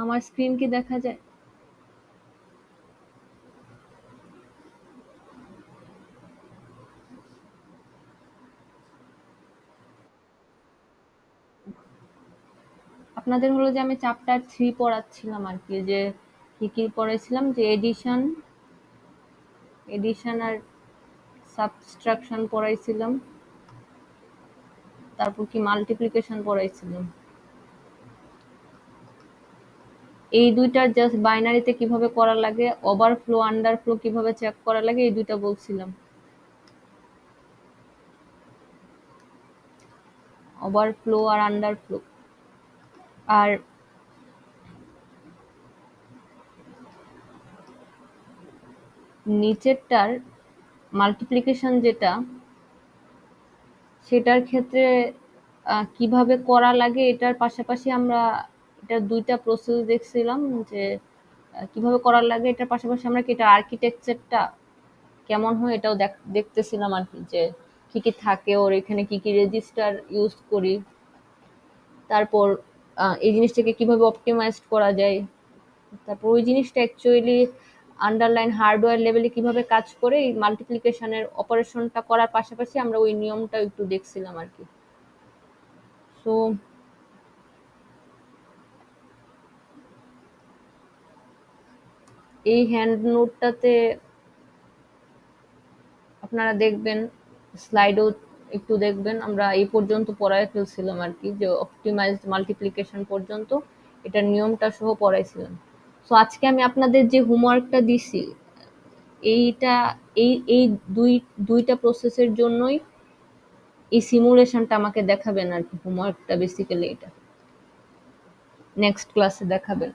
আমার স্ক্রিন কি দেখা যায়? আপনাদের হলো যে আমি চ্যাপ্টার 3 পড়াচ্ছিলাম আর কি, যে কি কি পড়াইছিলাম, যে এডিশন আর সাবট্রাকশন পড়াইছিলাম, তারপর কি মাল্টিপ্লিকেশন পড়াইছিলাম। এই দুইটার জাস্ট বাইনারিতে কিভাবে করা লাগে, ওভারফ্লো আন্ডারফ্লো কিভাবে চেক করা লাগে, এই দুইটা বলছিলাম। ওভারফ্লো আর আন্ডারফ্লো। আর নিচেরটার মাল্টিপ্লিকেশন যেটা, সেটার ক্ষেত্রে কিভাবে করা লাগে এটার পাশাপাশি আমরা এটার দুইটা প্রসেস দেখছিলাম, যে কিভাবে করার লাগে এটার পাশাপাশি আমরা কি এটা আর্কিটেকচারটা কেমন হয় এটাও দেখতেছিলাম আর কি, যে কি কি থাকে ওর এখানে, কি কি রেজিস্টার ইউজ করি, তারপর এই জিনিসটাকে কিভাবে অপটিমাইজ করা যায়, তারপর ওই জিনিসটা অ্যাকচুয়ালি আন্ডারলাইন হার্ডওয়্যার লেভেলে কিভাবে কাজ করে, এই মাল্টিপ্লিকেশনের অপারেশনটা করার পাশাপাশি আমরা ওই নিয়মটা একটু দেখছিলাম আর কি। সো এই হ্যান্ড নোটটাতে আপনারা দেখবেন, স্লাইডও একটু দেখবেন, আমরা এই পর্যন্ত পড়ায় ফেলছিলাম আর কি, যে অপটিমাইজড মাল্টিপ্লিকেশন পর্যন্ত এটার নিয়মটা সহ পড়াইছিলাম। সো আজকে আমি আপনাদের যে হোমওয়ার্কটা দিছি, এইটা এই দুইটা প্রসেসের জন্যই এই সিমুলেশনটা আমাকে দেখাবেন আর কি, হোমওয়ার্কটা বেসিক্যালি এটা নেক্সট ক্লাসে দেখাবেন।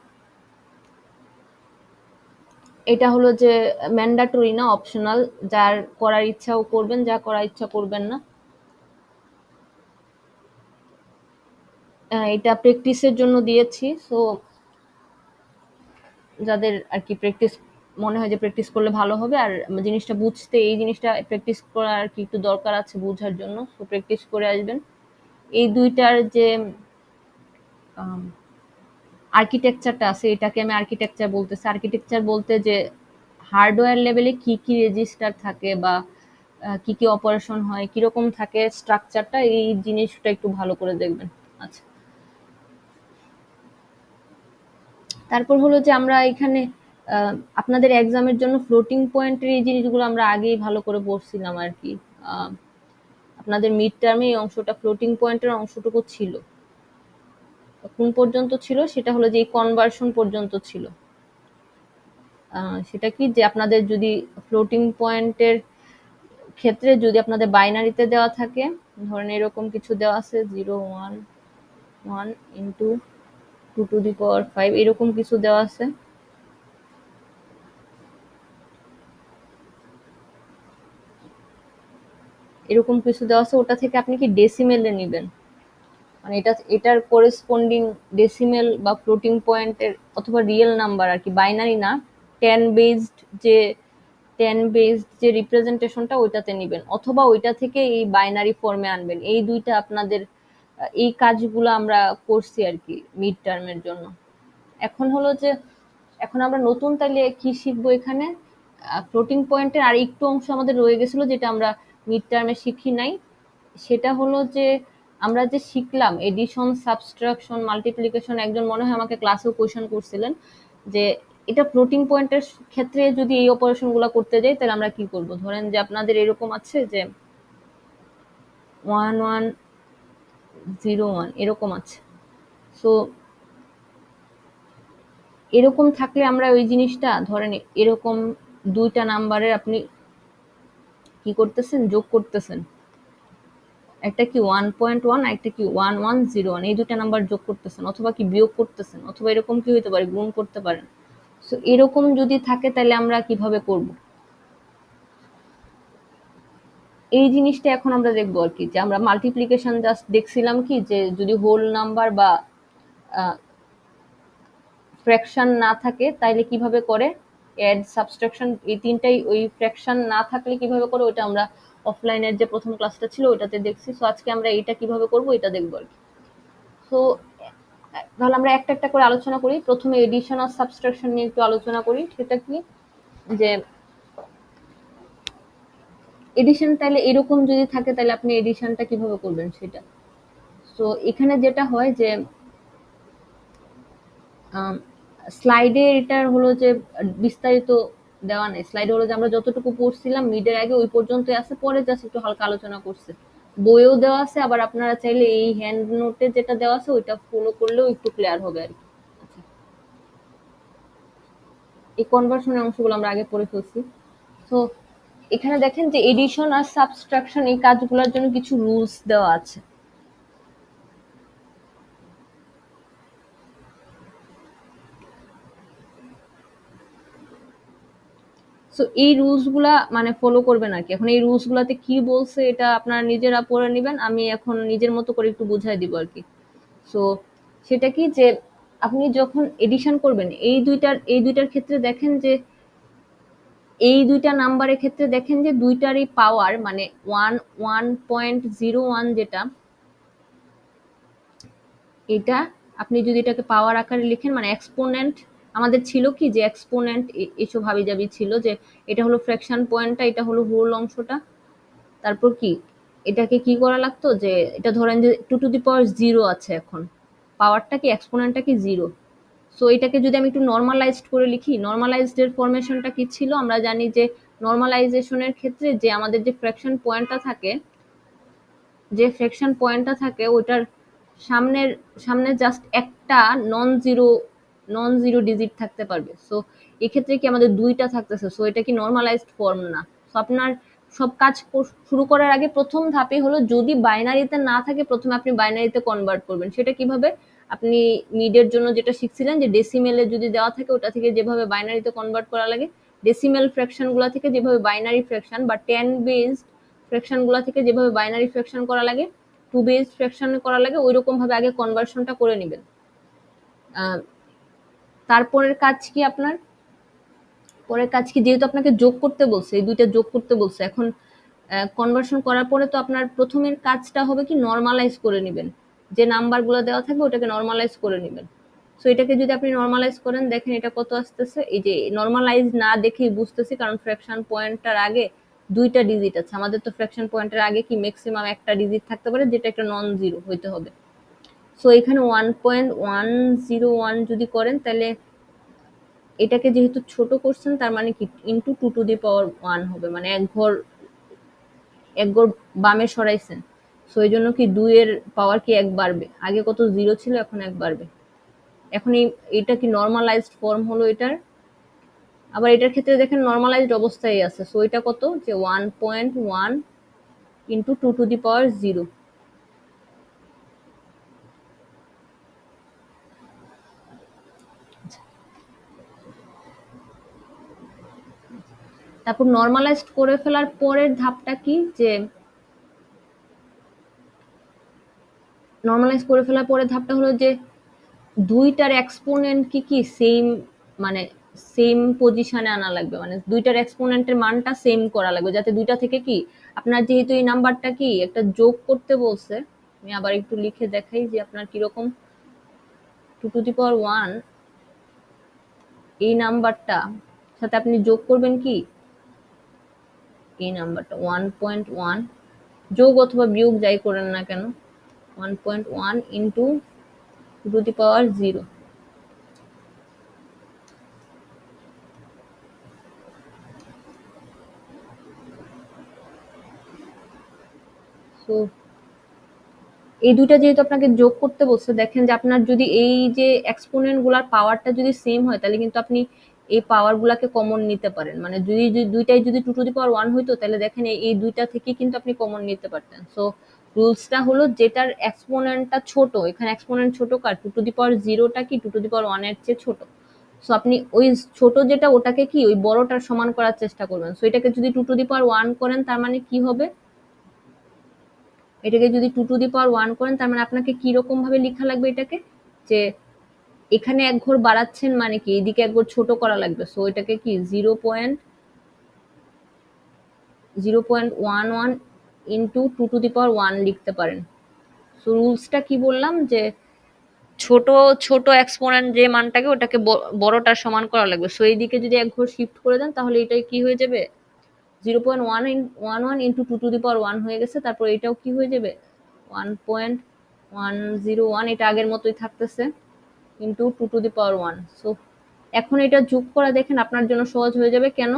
এটা হলো যে ম্যান্ডাটরি না, অপশনাল, যার করার ইচ্ছাও করবেন, যা করার ইচ্ছা করবেন না। এটা প্র্যাকটিসের জন্য দিয়েছি। সো যাদের আর কি প্র্যাকটিস মনে হয় যে প্র্যাকটিস করলে ভালো হবে, আর জিনিসটা বুঝতে এই জিনিসটা প্র্যাকটিস করার আর কি একটু দরকার আছে বোঝার জন্য, সো প্র্যাকটিস করে আসবেন। এই দুইটার যে আর্কিটেকচারটা আছে, এটাকে আমি আর্কিটেকচার বলতেছি। আর্কিটেকচার বলতে যে হার্ডওয়্যার লেভেলে কি কি রেজিস্টার থাকে, বা কি কি অপারেশন হয়, কিরকম থাকে স্ট্রাকচারটা, এই জিনিসটা একটু ভালো করে দেখবেন। আচ্ছা, তারপর হলো যে আমরা এখানে আহ, আপনাদের এক্সামের জন্য ফ্লোটিং পয়েন্টের এই জিনিসগুলো আমরা আগেই ভালো করে পড়ছিলাম আর কি। আহ, আপনাদের মিড টার্মে এই অংশটা ফ্লোটিং পয়েন্টের অংশটুকু ছিল। কোন পর্যন্ত ছিল সেটা হলো যে এই কনভার্সন পর্যন্ত ছিল। সেটা কি, যে আপনাদের যদি ফ্লোটিং পয়েন্টের ক্ষেত্রে যদি আপনাদের বাইনারিতে দেওয়া থাকে, ধরেন এরকম কিছু দেওয়া আছে 0 1 1 ইন্টু 2 to the power 5, এরকম কিছু দেওয়া আছে, এরকম কিছু দেওয়া আছে, ওটা থেকে আপনি কি ডেসিমেলে নেবেন, মানে এটার করেসপন্ডিং ডেসিমেল বা ফ্লোটিং পয়েন্টের অথবা রিয়েল নাম্বার আর কি, বাইনারি না, টেন বেসড যে রিপ্রেজেন্টেশনটা ওইটাতে নেবেন, অথবা ওইটা থেকে এই বাইনারি ফর্মে আনবেন। এই দুইটা আপনাদের এই কাজগুলো আমরা করছি আর কি মিড টার্মের জন্য। এখন হলো যে এখন আমরা নতুন তাইলে কি শিখবো এখানে, ফ্লোটিং পয়েন্টের আর একটু অংশ আমাদের রয়ে গেছিল যেটা আমরা মিড টার্মে শিখি নাই। সেটা হলো যে আমরা যে শিখলাম এডিশন, সাবট্রাকশন, মাল্টিপ্লিকেশন, একজন মনে হয় আমাকে ক্লাসেও কোয়েশ্চেন করছিলেন যে এটা ফ্লোটিং পয়েন্টের ক্ষেত্রে যদি এই অপারেশন গুলো করতে যাই তাহলে আমরা কি করব। ধরেন যে আপনাদের এরকম আছে যে 1101 এরকম আছে। সো এরকম থাকলে আমরা ওই জিনিসটা ধরেন এরকম দুইটা নাম্বারের আপনি কি করতেছেন, যোগ করতেছেন, একটা কি 1.1 একটা কি 1101, এই দুইটা নাম্বার যোগ করতেছেন, অথবা কি বিয়োগ করতেছেন, অথবা এরকম কি হইতে পারে গুণ করতে পারেন। সো এরকম যদি থাকে তাহলে আমরা কিভাবে করব, এই জিনিসটা এখন আমরা দেখবো আর কি। যে আমরা মাল্টিপ্লিকেশন জাস্ট দেখছিলাম কি, যে যদি হোল নাম্বার বা ফ্র্যাকশন না থাকে তাইলে কিভাবে করে, এড, সাবট্রাকশন, এই তিনটাই ওই ফ্র্যাকশন না থাকলে কিভাবে করে, ওটা আমরা অফলাইনের যে প্রথম ক্লাসটা ছিল ওইটাতে দেখছি। সো আজকে আমরা এটা কিভাবে করব এটা দেখবো আর কি। সো তাহলে আমরা একটা একটা করে আলোচনা করি। প্রথমে এডিশন আর সাবট্রাকশন নিয়ে একটু আলোচনা করি। সেটা কি, যে এডিশন তাহলে এরকম যদি থাকে তাহলে আপনি এডিশনটা কিভাবে করবেন সেটা। তো এখানে যেটা হয় যে স্লাইডে এটার হলো যে বিস্তারিত দেওয়া নেই। স্লাইডে হলো যে আমরা যতটুকু পড়ছিলাম মিডের আগে ওই পর্যন্তই আছে, পরে জাস্ট একটু হালকা আলোচনা করছে। বইয়েও দেওয়া আছে, আবার আপনারা চাইলে এই হ্যান্ড নোটে যেটা দেওয়া আছে ওইটা ফলো করলেও একটু ক্লিয়ার হবে আর কি। আচ্ছা, এই কনভার্সনের অংশগুলো আমরা আগে পড়ে ফেলছি। তো এখানে দেখেন যে এডিশন আর সাবট্রাকশন এই কাজগুলোর জন্য কিছু রুলস দেওয়া আছে। সো এই রুলস গুলা মানে ফলো করবেন আর কি। এখন এই রুলস গুলাতে কি বলছে এটা আপনারা নিজেরা পড়ে নেবেন, আমি এখন নিজের মতো করে একটু বুঝাই দিব আর কি। সো সেটা কি, যে আপনি যখন এডিশন করবেন এই দুইটার ক্ষেত্রে দেখেন যে এই দুইটা নাম্বারের ক্ষেত্রে দেখেন যে দুইটারই পাওয়ার মানে 1.01 যেটা, এটা আপনি যদি এটাকে পাওয়ার আকারে লিখেন মানে এক্সপোনেন্ট, আমাদের ছিল কি যে এক্সপোনেন্ট এসব হাবিজাবি ছিল যে এটা হলো ফ্র্যাকশন পয়েন্টটা, এটা হলো হোল অংশটা। তারপর কি এটাকে কি করা লাগতো, যে এটা ধরেন যে 2 টু দি পাওয়ার 0 আছে, এখন পাওয়ারটা কি এক্সপোনেন্টটা কি 0। সো এটাকে যদি আমি একটু নর্মালাইজড করে লিখি, নর্মালাইজড এর ফরমেশনটা কি ছিল আমরা জানি যে নর্মালাইজেশনের ক্ষেত্রে যে আমাদের যে ফ্র্যাকশন পয়েন্টটা থাকে, ওইটার সামনের সামনে জাস্ট একটা non zero non zero digit থাকতে পারবে। সো এক্ষেত্রে কি আমাদের দুইটা থাকতেছে, সো এটা কি নর্মালাইজড ফর্ম না। সো আপনার সব কাজ শুরু করার আগে প্রথম ধাপে হলো যদি বাইনারিতে না থাকে প্রথমে আপনি বাইনারিতে কনভার্ট করবেন। সেটা কিভাবে, আপনি মিডের জন্য যেটা শিখছিলেন যে ডেসিমেলে যদি দেওয়া থাকে ওটা থেকে যেভাবে বাইনারিতে কনভার্ট করা লাগে, ডেসিমেল ফ্র্যাকশন গুলা থেকে যেভাবে বাইনারি ফ্র্যাকশন বা 10 বেসড ফ্র্যাকশন গুলা থেকে যেভাবে বাইনারি ফ্র্যাকশন করা লাগে, 2 বেসড ফ্র্যাকশন করা লাগে, ওই রকম ভাবে আগে কনভার্সনটা করে নেবেন। তারপরের কাজ কি আপনার, পরের কাজ কি, যেহেতু আপনাকে যোগ করতে বলছে, এই দুইটা যোগ করতে বলছে, এখন কনভার্সন করার পরে তো আপনার প্রথমের কাজটা হবে কি নর্মালাইজ করে নেবেন। যে নাম্বারগুলো দেওয়া থাকবে ওটাকে নর্মালাইজ করে নেবেন। সো এটাকে যদি আপনি নর্মালাইজ করেন, দেখেন এটা কত আসতেছে। এই যে নর্মালাইজ না দেখেই বুঝতেছি, কারণ ফ্র্যাকশন পয়েন্টটার আগে দুইটা ডিজিট আছে। আমাদের তো ফ্র্যাকশন পয়েন্টের আগে কি ম্যাক্সিমাম একটা ডিজিট থাকতে পারে যেটা একটা নন জিরো হইতে হবে। সো এখানে 1.101 যদি করেন তাহলে এটাকে যেহেতু ছোট করছেন তার মানে কি ইন্টু 2 টু দি পাওয়ার 1 হবে, মানে এক ঘর বামে সরাইছেন। সো এই জন্য কি 2 এর পাওয়ার কি 1 বাড়বে, আগে কত 0 ছিল এখন 1 বাড়বে। এখন এটা কি নর্মালাইজড ফর্ম হলো এটার। আবার এটার ক্ষেত্রে দেখেন নর্মালাইজড অবস্থায় আছে, সো এটা কত, যে 1.1 ইন্টু 2 টু দি পাওয়ার 0। তারপর নর্মালাইজড করে ফেলার পরের ধাপটা কি, যে নর্মালাইজ করে ফেলার পরের ধাপটা হলো যে দুইটার এক্সপোনেন্ট কি কি সেম, মানে সেম পজিশনে আনা লাগবে, মানে দুইটার এক্সপোনেন্টের মানটা সেম করা লাগবে, যাতে দুইটা থেকে কি আপনার যেহেতু এই নাম্বারটা কি একটা যোগ করতে বলছে। আমি আবার একটু লিখে দেখাই যে আপনার কিরকম। 2 টু দি পাওয়ার 1 এই নাম্বারটা সাথে আপনি যোগ করবেন কি এই নাম্বারটা 1.1, যোগ অথবা বিয়োগ যাই করেন না কেন, 1.1 into 2 to the power 0। So এই দুইটা যেহেতু আপনাকে যোগ করতে বলছে, দেখেন যে আপনার যদি এই যে এক্সপোনেন্ট গুলার পাওয়ারটা যদি সেম হয় তাহলে কিন্তু আপনি এই পাওয়ার গুলাকে কমন নিতে পারেন। মানে যদি দুইটাই যদি 2 টু দি পাওয়ার 1 হইতো তাহলে দেখেন এই দুইটা থেকে কিন্তু আপনি কমন নিতে পারতেন। সো রুলসটা হলো যেটার এক্সপোনেন্টটা ছোট, এখানে এক্সপোনেন্ট ছোট কার 2 টু দি পাওয়ার 0টা কি 2 টু দি পাওয়ার 1 এর চেয়ে ছোট। সো আপনি ওই ছোট যেটা ওটাকে কি ওই বড়টার সমান করার চেষ্টা করবেন। সো এটাকে যদি 2 টু দি পাওয়ার 1 করেন তার মানে কি হবে, এটাকে যদি 2 টু দি পাওয়ার 1 করেন তার মানে আপনাকে কিরকম ভাবে লেখা লাগবে এটাকে, যে এখানে এক ঘর বাড়াচ্ছেন মানে কি এদিকে এক ঘর ছোট করা লাগবে। সো এটাকে কি 0.11 ইন্টু 2 টু দি পাওয়ার 1 লিখতে পারেন। সো রুলসটা কি বললাম, যে ছোট ছোট এক্সপোনেন্ট যে মানটাকে ওটাকে বড়টার সমান করা লাগবে। সো এইদিকে যদি এক ঘর শিফট করে দেন তাহলে এটাই কি হয়ে যাবে, 0.11 ইন্টু 2 টু দি পাওয়ার 1 হয়ে গেছে। তারপর এটাও কি হয়ে যাবে, 1.101, এটা আগের মতোই থাকতেছে, into 2 to the power 1। So এখন এটা যোগ করা দেখেন আপনার জন্য সহজ হয়ে যাবে। কেন?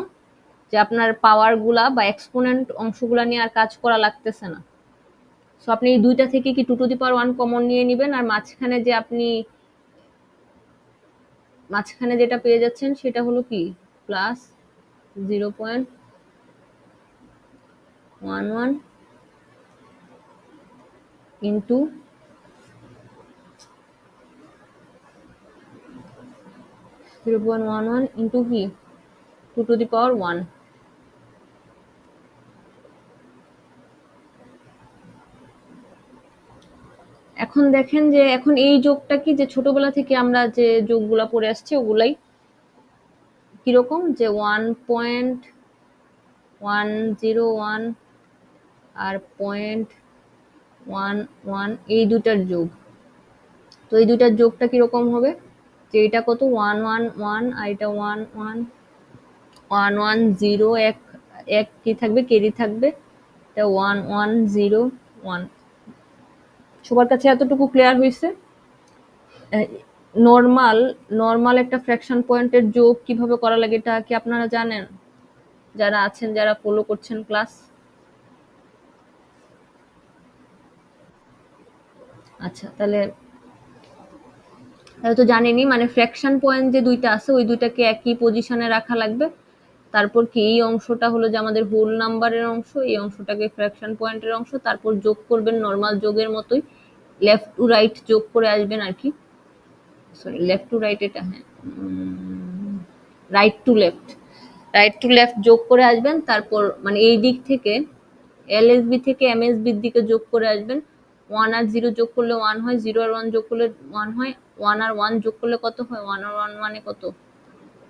যে আপনার পাওয়ার গুলা বা এক্সপোনেন্ট অংশগুলা নিয়ে আর কাজ করা লাগতেছে না। সো আপনি এই দুইটা থেকে কি 2 টু দি পাওয়ার 1 কমন নিয়ে নিবেন, আর মাঝখানে যে আপনি মাঝখানে যেটা পেয়ে যাচ্ছেন সেটা হলো কি প্লাস 0.11 ইন্টু 0.11 ইন্টু কি 2 টু দি পাওয়ার 1। এখন দেখেন যে এখন এই যোগটা কি, যে ছোটবেলা থেকে আমরা যে যোগগুলা পড়ে আসছি ওগুলাই কিরকম, যে 1.101 আর 0.11 এই দুটার যোগ। তো এই দুটার যোগটা কিরকম হবে, যে এটা কত 111 আর এটা 1110, এক এক কি থাকবে, কেরি থাকবে, এটা 1101। সবার কাছে এতটুকু ক্লিয়ার হয়েছে? নর্মাল নর্মাল একটা ফ্র্যাকশন পয়েন্টের যোগ কিভাবে করা লাগে এটা কি আপনারা জানেন, যারা আছেন, যারা ফলো করছেন ক্লাস? আচ্ছা, তাহলে তো জানেনই, মানে ফ্র্যাকশন পয়েন্ট যে দুইটা আছে ওই দুইটাকে একই পজিশনে রাখা লাগবে। তারপর কি এই অংশটা হলো যে আমাদের হোল নাম্বারের অংশ, এই অংশটাকে ফ্র্যাকশন পয়েন্টের অংশ, তারপর যোগ করবেন নর্মাল যোগের মতোই, লেফট টু রাইট যোগ করে আসবেন আর কি। সরি, লেফট টু রাইট, এটা হ্যাঁ, right to left, right to left যোগ করে আসবেন। তারপর মানে এই দিক থেকে এলএসবি থেকে এমএসবির দিকে যোগ করে আসবেন। 1 আর 0 যোগ করলে 1 হয়, 0 আর 1 যোগ করলে 1 হয়, 1 আর 1 যোগ করলে কত হয়, 1 আর 1 মানে কত,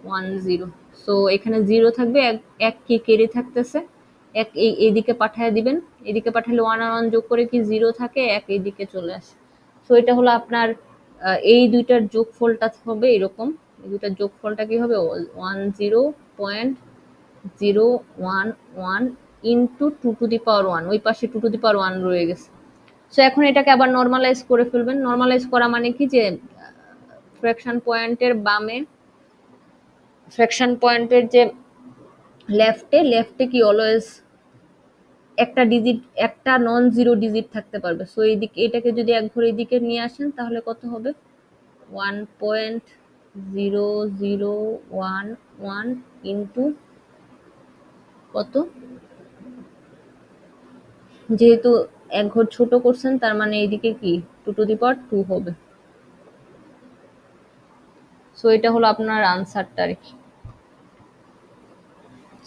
10। সো এখানে 0 থাকবে, এক কি কেড়ে থাকতেছে, এক এইদিকে পাঠিয়ে দিবেন। এদিকে পাঠালে 1 আর 1 যোগ করে কি 0 থাকে, এক এইদিকে চলে আসে। সো এটা হলো আপনার এই দুইটার যোগফলটা হবে এরকম। এই দুইটার যোগফলটা কি হবে, 10.011 ইন্টু 2 টু দি পাওয়ার 1। ওই পাশে 2 টু দি পাওয়ার 1 রয়ে গেছে। সো এখন এটাকে আবার নর্মালাইজ করে ফেলবেন। নর্মালাইজ করা মানে কি, যে ফ্র্যাকশন পয়েন্টের বামে, ফ্র্যাকশন পয়েন্টের যে লেফটে, লেফটে কি অলওয়েজ একটা ডিজিট, একটা নন জিরো ডিজিট থাকতে পারবে। সো এইদিকে এটাকে যদি এক ঘর এইদিকে নিয়ে আসেন তাহলে কত হবে, 1.0011 ইন্টু কত, যেহেতু এক ঘর ছোট করছেন তার মানে এইদিকে কি 2 টু দি পাওয়ার 2 হবে। সো এটা হলো আপনার আনসারটা আর কি।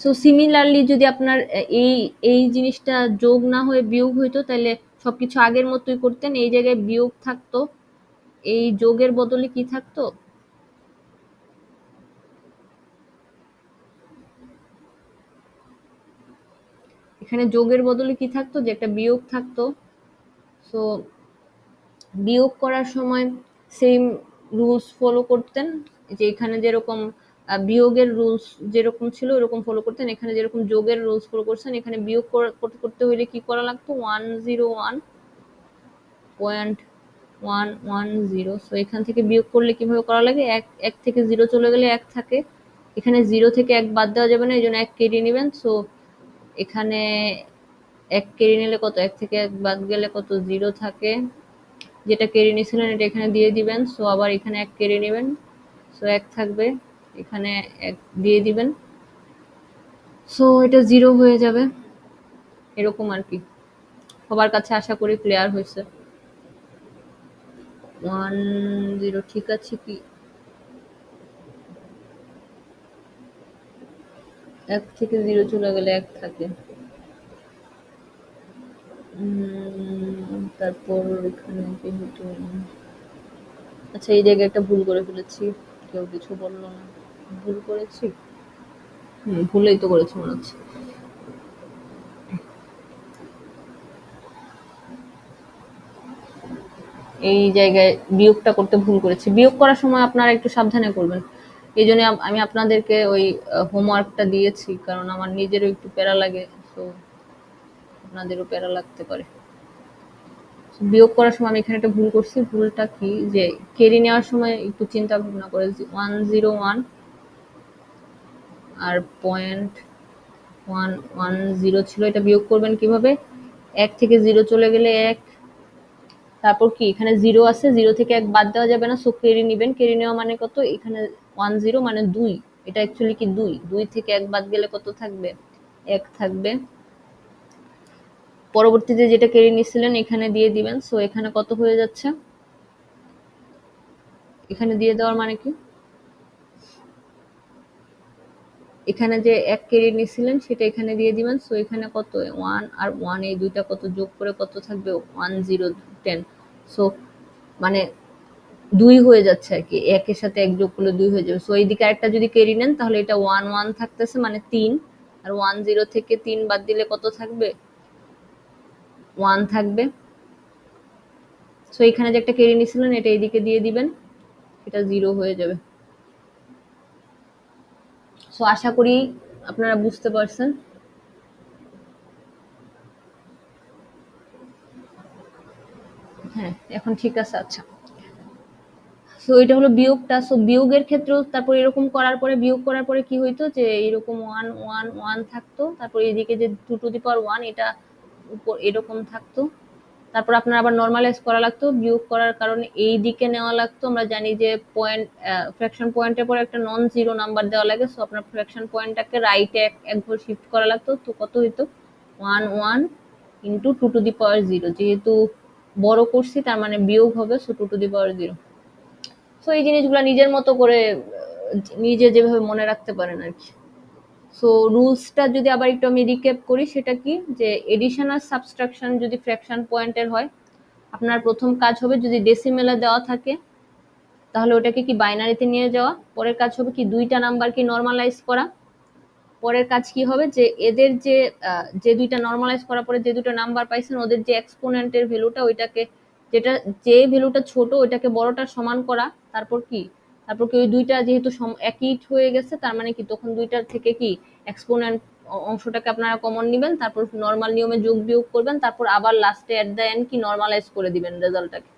সো সিমিলারলি যদি আপনার এই এই জিনিসটা যোগ না হয়ে বিয়োগ হইতো তাহলে সবকিছু আগের মতোই করতেন, এই জায়গায় বিয়োগ থাকতো, এই যোগের বদলে কি থাকতো, এখানে যোগের বদলে কি থাকতো, যে একটা বিয়োগ থাকতো। সো বিয়োগ করার সময় সেম রুলস ফলো করতেন, যে এখানে যেরকম বিয়োগের রুলস যেরকম ছিল ওরকম ফলো করতেন, এখানে যেরকম যোগের রুলস ফলো করছেন, এখানে বিয়োগ করতে হইলে কি করা লাগতো, 101.110। সো এখান থেকে বিয়োগ করলে কিভাবে করা লাগে, এক থেকে 0 চলে গেলে 1 থাকে, এখানে 0 থেকে 1 বাদ দেওয়া যাবে না, এই জন্য 1 কেটে নেবেন। সো এখানে 1 কেটে নিলে কত, 1 থেকে 1 বাদ গেলে কত, 0 থাকে, যেটা কেড়ে নিয়েছিলেন এটা এখানে দিয়ে দিবেন। সো আবার এখানে 1 কেড়ে নেবেন, সো 1 থাকবে, এখানে 1 দিয়ে দিবেন। সো এটা 0 হয়ে যাবে, এরকম আর কি। সবার কাছে আশা করি ক্লিয়ার হয়েছে। 10 ঠিক আছে কি, 1 থেকে 0 চলে গেলে 1 থাকে। তারপর এখানে যেহেতু, আচ্ছা এই জায়গায় একটা ভুল করে ফেলেছি, কেউ কিছু বললো না, ভুল করেছি, ভুলেই তো করেছি মনে হচ্ছে। এই জায়গায় বিয়োগটা করতে ভুল করেছি। বিয়োগ করার সময় আপনারা একটু সাবধানে করবেন। এই জন্য আমি আপনাদেরকে ওই হোমওয়ার্কটা দিয়েছি, কারণ আমার নিজেরও একটু প্যারা লাগে, তো আপনাদেরও প্যারা লাগতে পারে। বিয়োগ করার সময় আমি এখানে একটা ভুল করছি। ভুলটা কি, যে কেরি নেওয়ার সময় একটু চিন্তা ভাবনা করে 101 আর 0.110 ছিল, এটা বিয়োগ করবেন কিভাবে? 1 থেকে 0 চলে গেলে 1, তারপর কি এখানে 0 আছে, 0 থেকে 1 বাদ দেওয়া যাবে না, সো কেরি নিবেন। কেরি নেওয়া মানে কত? এখানে 10 মানে 2, এটা অ্যাকচুয়ালি কি 2, 2 থেকে 1 বাদ গেলে কত থাকবে? 1 থাকবে। পরবর্তীতে যেটা কেরি নিছিলেন এখানে দিয়ে দিবেন। সো এখানে কত হয়ে যাচ্ছে? এখানে দিয়ে দেওয়ার মানে কি, এখানে যে 1 কেরি নিছিলেন সেটা এখানে দিয়ে দিবেন। সো এখানে কত? 1 আর 1, এই দুইটা কত যোগ করে কত থাকবে? 1010। সো মানে 2 হয়ে যাচ্ছে আর কি, 1 এর সাথে 1 যোগ করলে 2 হয়ে যাবে। সো এইদিকে আরেকটা যদি কেরি নেন তাহলে এটা 1 থাকতেছে, মানে 3, আর 10 থেকে 3 বাদ দিলে কত থাকবে? 1 থাকবে। সো এখানে যে একটা কেরি নিছিলেন এটা এইদিকে দিয়ে দিবেন, এটা 0 হয়ে যাবে। সো আশা করি আপনারা বুঝতে পারছেন। হ্যাঁ, এখন ঠিক আছে। আচ্ছা, সো এটা হলো বিয়োগটা। সো বিয়োগের ক্ষেত্রেও তারপর এরকম করার পরে, বিয়োগ করার পরে কি হইতো, যে এরকম 1 থাকতো, তারপর এদিকে যে 2 to the power 1 এটা উপর এরকম থাকতো। তারপর আপনার আবার নর্মালাইজ করা লাগতো, বিয়োগ করার কারণে এই দিকে নেওয়া লাগতো। আমরা জানি যে পয়েন্ট, ফ্র্যাকশন পয়েন্টের পরে একটা নন জিরো নাম্বার দেওয়া লাগে, সো আপনার ফ্র্যাকশন পয়েন্টটাকে রাইটে এক ঘর শিফট করা লাগতো। তো কত হইতো? 1 into 2 to the power 0, যেহেতু বড় করছি তার মানে বিয়োগ হবে, so 2 to the power 0। So এই জিনিসগুলো নিজের মতো করে নিজে যেভাবে মনে রাখতে পারেন আর কি। সো রুলসটা যদি আবার একটু আমি রিক্যাপ করি, সেটা কি, যে এডিশন আর সাবট্রাকশন যদি ফ্র্যাকশন পয়েন্টের হয়, আপনার প্রথম কাজ হবে যদি ডেসিমেলে দেওয়া থাকে তাহলে ওটাকে কি বাইনারিতে নিয়ে যাওয়া। পরের কাজ হবে কি দুইটা নাম্বারকে নর্মালাইজ করা। পরের কাজ কি হবে, যে এদের যে দুইটা নর্মালাইজ করার পরে যে দুটো নাম্বার পাইছেন ওদের যে এক্সপোনেন্টের ভ্যালুটা, ওইটাকে যেটা যে ভ্যালুটা ছোট ওইটাকে বড়টার সমান করা। তারপর কি, তারপর কি ওই দুইটা যেহেতু একই হয়ে গেছে তার মানে কি তখন দুইটার থেকে কি এক্সপোনেন্ট অংশটাকে আপনারা কমন নেবেন, তারপর নর্মাল নিয়মে যোগ বিয়োগ করবেন, তারপর আবার লাস্টে এট দ্য এন্ড কি নর্মালাইজ করে দিবেন রেজাল্টটাকে।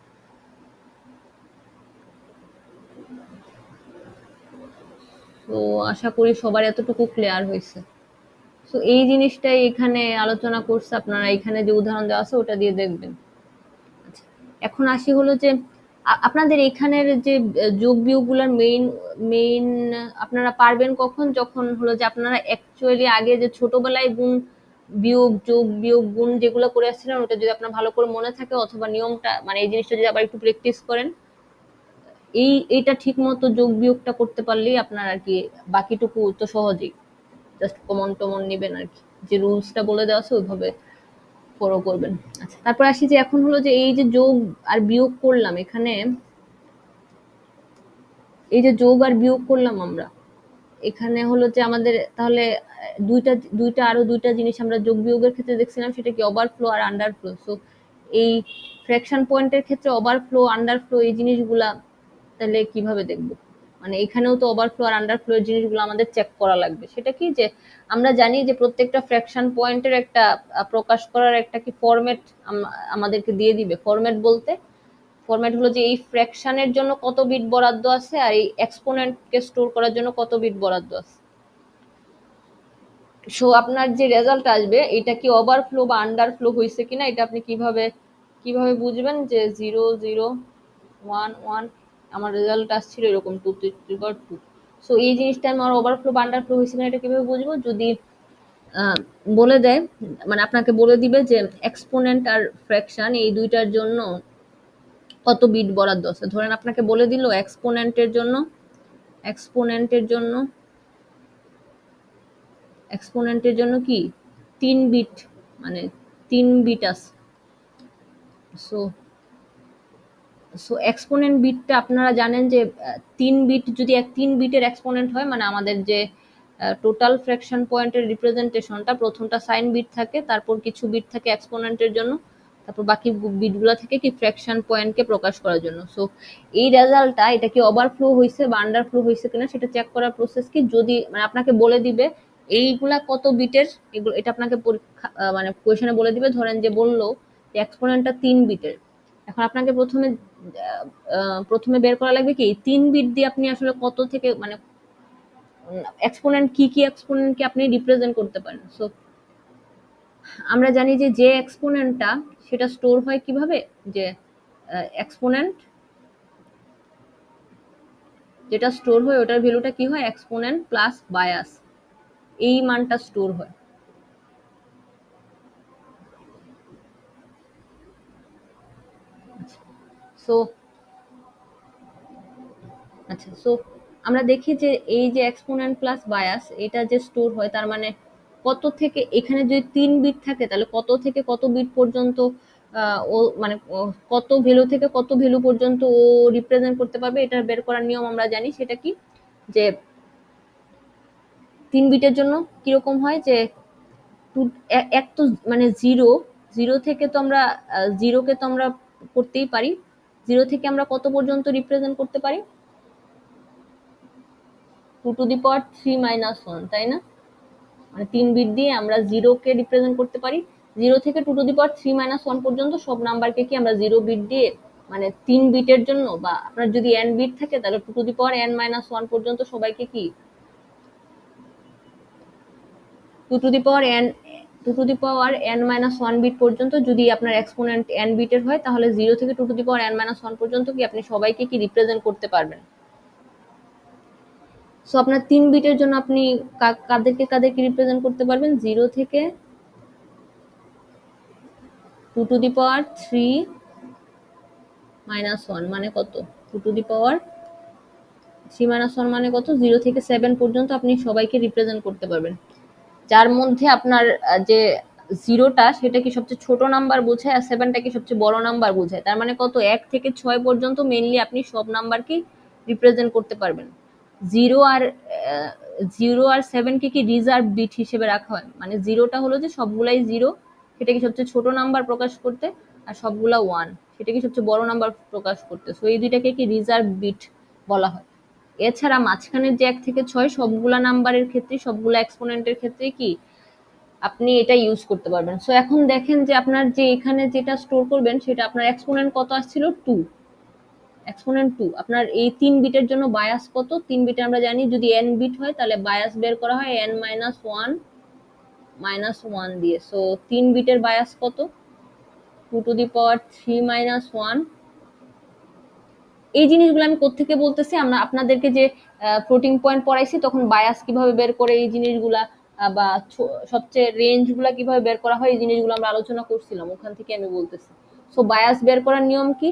তো আশা করি সবার এতটুকু ক্লিয়ার হয়েছে। তো এই জিনিসটাই এখানে আলোচনা করছে, আপনারা এখানে যে উদাহরণ দেওয়া আছে ওটা দিয়ে দেখবেন। আচ্ছা, এখন আসি হলো যে আপনাদের এখানের যে যোগ বিয়োগ গুলার মেইন আপনারা পারবেন কখন, যখন হলো যে আপনারা অ্যাকচুয়ালি আগে যে ছোটবেলায় গুণ বিয়োগ যোগ বিয়োগ গুণ যেগুলো করে আসছিলেন ওটা যদি আপনার ভালো করে মনে থাকে, অথবা নিয়মটা মানে এই জিনিসটা যদি আবার একটু প্র্যাকটিস করেন, এইটা ঠিক মতো যোগ বিয়োগটা করতে পারলেই আপনার আর কি বাকিটুকু তো সহজেই, জাস্ট কমন টমন নিবেন আর কি, যে রুলসটা বলে দেওয়া আছে ওইভাবে ফলো করবেন। আচ্ছা, তারপর আসি যে এখন হলো যে এই যে যোগ আর বিয়োগ করলাম এখানে, এই যে যোগ আর বিয়োগ করলাম আমরা এখানে হলো যে আমাদের তাহলে দুইটা দুইটা আরো দুইটা জিনিস আমরা যোগ বিয়োগের ক্ষেত্রে দেখছিলাম, সেটা কি ওভারফ্লো আর আন্ডারফ্লো। সো এই ফ্র্যাকশন পয়েন্টের ক্ষেত্রে ওভারফ্লো আন্ডারফ্লো এই জিনিসগুলা তাহলে কিভাবে দেখবো, মানে এখানেও তো ওভারফ্লো আর আন্ডারফ্লো এর জিনিসগুলো আমাদের চেক করা লাগবে। সেটা কি, যে আমরা জানি যে প্রত্যেকটা ফ্র্যাকশন পয়েন্টের একটা প্রকাশ করার একটা কি ফরম্যাট আমাদেরকে দিয়ে দিবে। ফরম্যাট বলতে, ফরম্যাট হলো যে এই ফ্র্যাকশনের জন্য কত বিট বরাদ্দ আছে আর এই এক্সপোনেন্টকে স্টোর করার জন্য কত বিট বরাদ্দ আছে। সো আপনার যে রেজাল্ট আসবে এটা কি ওভারফ্লো বা আন্ডারফ্লো হয়েছে কিনা, এটা আপনি কিভাবে কিভাবে বুঝবেন, যে 0 0 1 1 আমার রেজাল্ট আসছিল এরকম 2 to the power 2। সো এই জিনিসটা আমার ওভারফ্লো বা আন্ডারফ্লো হয়েছে কিনা এটা কিভাবে বুঝবো, যদি বলে দেয়, মানে আপনাকে বলে দিবে যে এক্সপোনেন্ট আর ফ্র্যাকশন এই দুইটার জন্য কত বিট বরাদ্দ আছে। ধরেন আপনাকে বলে দিল এক্সপোনেন্টের জন্য কি 3 বিট, মানে 3 বিট আছে। সো সো এক্সপোনেন্ট বিটটা আপনারা জানেন যে 3 বিট, যদি 3 বিটের এক্সপোনেন্ট হয় মানে আমাদের যে টোটাল ফ্র্যাকশন পয়েন্টের রিপ্রেজেন্টেশনটা প্রথমটা সাইন বিট থাকে, তারপর কিছু বিট থাকে এক্সপোনেন্টের জন্য, তারপর বাকি বিটগুলো থেকে কি ফ্র্যাকশন পয়েন্টকে প্রকাশ করার জন্য। সো এই রেজাল্টটা এটা কি ওভারফ্লো হয়েছে বা আন্ডারফ্লো হয়েছে কিনা সেটা চেক করার প্রসেস কি, যদি মানে আপনাকে বলে দিবে এইগুলা কত বিটের, এগুলো এটা আপনাকে পরীক্ষা মানে কোয়েশনে বলে দিবে। ধরেন যে বললো যে এক্সপোনেন্টটা 3 বিটের, এখন আপনাকে প্রথমে বের করা লাগবে কি 3 বিট দিয়ে আপনি আসলে কত থেকে মানে এক্সপোনেন্ট কি এক্সপোনেন্টকে আপনি রিপ্রেজেন্ট করতে পারেন। সো আমরা জানি যে যে এক্সপোনেন্টটা সেটা স্টোর হয় কিভাবে, যে এক্সপোনেন্ট যেটা স্টোর হয় ওটার ভ্যালুটা কি হয়, এক্সপোনেন্ট প্লাস বায়াস, এই মানটা স্টোর হয়। সো আচ্ছা, সো আমরা দেখি যে এই যে এক্সপোনেন্ট প্লাস বায়াস এটা যে স্টোর হয়, তার মানে কত থেকে, এখানে যদি 3 বিট থাকে তাহলে কত থেকে কত বিট পর্যন্ত ও মানে কত ভ্যালু থেকে কত ভ্যালু পর্যন্ত ও রিপ্রেজেন্ট করতে পারবে, এটা বের করার নিয়ম আমরা জানি। সেটা কি, যে 3 বিটের জন্য কিরকম হয় যে এক তো মানে জিরো, জিরো থেকে তো আমরা জিরোকে তো আমরা করতেই পারি, জিরো থেকে আমরা কত পর্যন্ত রিপ্রেজেন্ট করতে পারি, 2^3 - 1, তাই না? মানে 3 বিট দিয়ে আমরা জিরোকে রিপ্রেজেন্ট করতে পারি, জিরো থেকে 2^3 - 1 পর্যন্ত সব নাম্বারকে কি আমরা 0 বিট দিয়ে, মানে 3 বিটের জন্য, বা আপনার যদি n বিট থাকে তাহলে 2^n - 1 পর্যন্ত সবাইকে কি 2^n - 1 বিট পর্যন্ত, যদি আপনার এক্সপোনেন্ট n বিটের হয় তাহলে 0 থেকে 2^n - 1 পর্যন্ত কি আপনি সবাইকে কি রিপ্রেজেন্ট করতে পারবেন। সো আপনার 3 বিটের জন্য আপনি কাদেরকে রিপ্রেজেন্ট করতে পারবেন, 0 থেকে 2^3 - 1 মানে কত, 2^3 - 1 মানে কত, 0 থেকে 7 পর্যন্ত আপনি সবাইকে রিপ্রেজেন্ট করতে পারবেন, যার মধ্যে আপনার যে জিরোটা সেটা কি সবচেয়ে ছোট নাম্বার বোঝায় আর সেভেনটা কি সবচেয়ে বড় নাম্বার বোঝায়। তার মানে কত, 1 থেকে 6 পর্যন্ত মেইনলি আপনি সব নাম্বারকে রিপ্রেজেন্ট করতে পারবেন। জিরো আর জিরো আর সেভেনকে কি রিজার্ভ বিট হিসেবে রাখা হয়, মানে জিরোটা হলো যে সবগুলাই জিরো, সেটা কি সবচেয়ে ছোট নাম্বার প্রকাশ করতে, আর সবগুলা ওয়ান সেটা কি সবচেয়ে বড় নাম্বার প্রকাশ করতে। সো এই দুইটাকে কি রিজার্ভ বিট বলা হয়। এছাড়া মাঝখানের যে 1 থেকে 6 সবগুলা নাম্বারের ক্ষেত্রে, সবগুলা এক্সপোনেন্টের ক্ষেত্রে কি আপনি এটা ইউজ করতে পারবেন। সো এখন দেখেন যে আপনার যে এখানে যেটা স্টোর করবেন সেটা আপনার এক্সপোনেন্ট কত আসছিল, 2, এক্সপোনেন্ট 2, আপনার এই 3 বিটের জন্য বায়াস কত, 3 বিটে আমরা জানি যদি n বিট হয় তাহলে বায়াস বের করা হয় n-1 দিয়ে। সো 3 বিটের বায়াস কত, 2^3 - 1। এই জিনিসগুলো আমি কোত্থেকে বলতেছি, আমরা আপনাদেরকে যে ফ্লোটিং পয়েন্ট পড়াইছি তখন বায়াস কিভাবে বের করে এই জিনিসগুলা বা সবচেয়ে রেঞ্জ গুলা কিভাবে বের করা হয় এই জিনিসগুলো আমরা আলোচনা করছিলাম, ওখান থেকে আমি বলতেছি। সো বায়াস বের করার নিয়ম কি,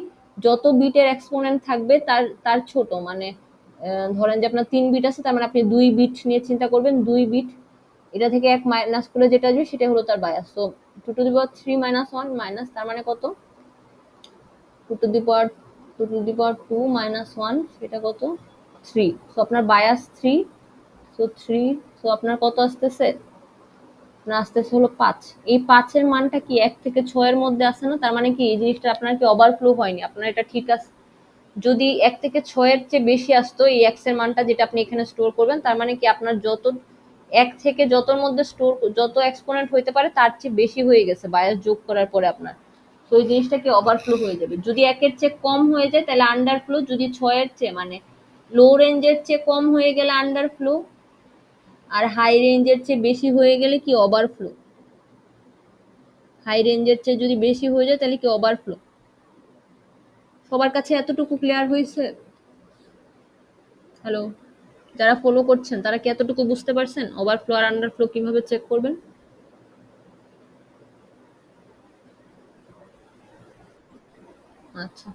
যত বিটের এক্সপোনেন্ট থাকবে তার তার ছোট, মানে ধরেন যে আপনার 3 বিট আছে, তার মানে আপনি 2 বিট নিয়ে চিন্তা করবেন, 2 বিট, এটা থেকে 1 মাইনাস করলে যেটা আসবে সেটা হলো তার বায়াস। সো 2^3 - 1 মাইনাস, তার মানে কত, 2^2 - 1 সেটা কত, 3। সো আপনার বায়াস 3, সো 3, সো আপনার কত আসতেছে, আপনার আসতেছে হলো 5। এই 5-এর মানটা কি 1 থেকে 6 এর মধ্যে আছে না, তার মানে কি এই জিনিসটা আপনার কি ওভারফ্লো হয়নি, আপনার এটা ঠিক আছে। যদি 1 থেকে 6 এর চেয়ে বেশি আসতো এই এক্স এর মানটা যেটা আপনি এখানে স্টোর করবেন, তার মানে কি আপনার যত 1 থেকে যতর মধ্যে স্টোর যত এক্সপোনেন্ট হইতে পারে তার চেয়ে বেশি হয়ে গেছে বায়াস যোগ করার পরে আপনার, তো ওই জিনিসটা কি ওভারফ্লো হয়ে যাবে। যদি 1-এর চেয়ে কম হয়ে যায় তাহলে আন্ডারফ্লো, যদি 6-এর চেয়ে মানে লো রেঞ্জের চেয়ে কম হয়ে গেলে আন্ডারফ্লো, আর হাই রেঞ্জের চেয়ে বেশি হয়ে গেলে কি ওভারফ্লো। হাই রেঞ্জের চেয়ে যদি বেশি হয়ে যায় তাহলে কি ওভারফ্লো। সবার কাছে এতটুকু ক্লিয়ার হয়েছে? হ্যালো, যারা ফলো করছেন তারা কি এতটুকু বুঝতে পারছেন ওভারফ্লো আর আন্ডারফ্লো কিভাবে চেক করবেন? আচ্ছা,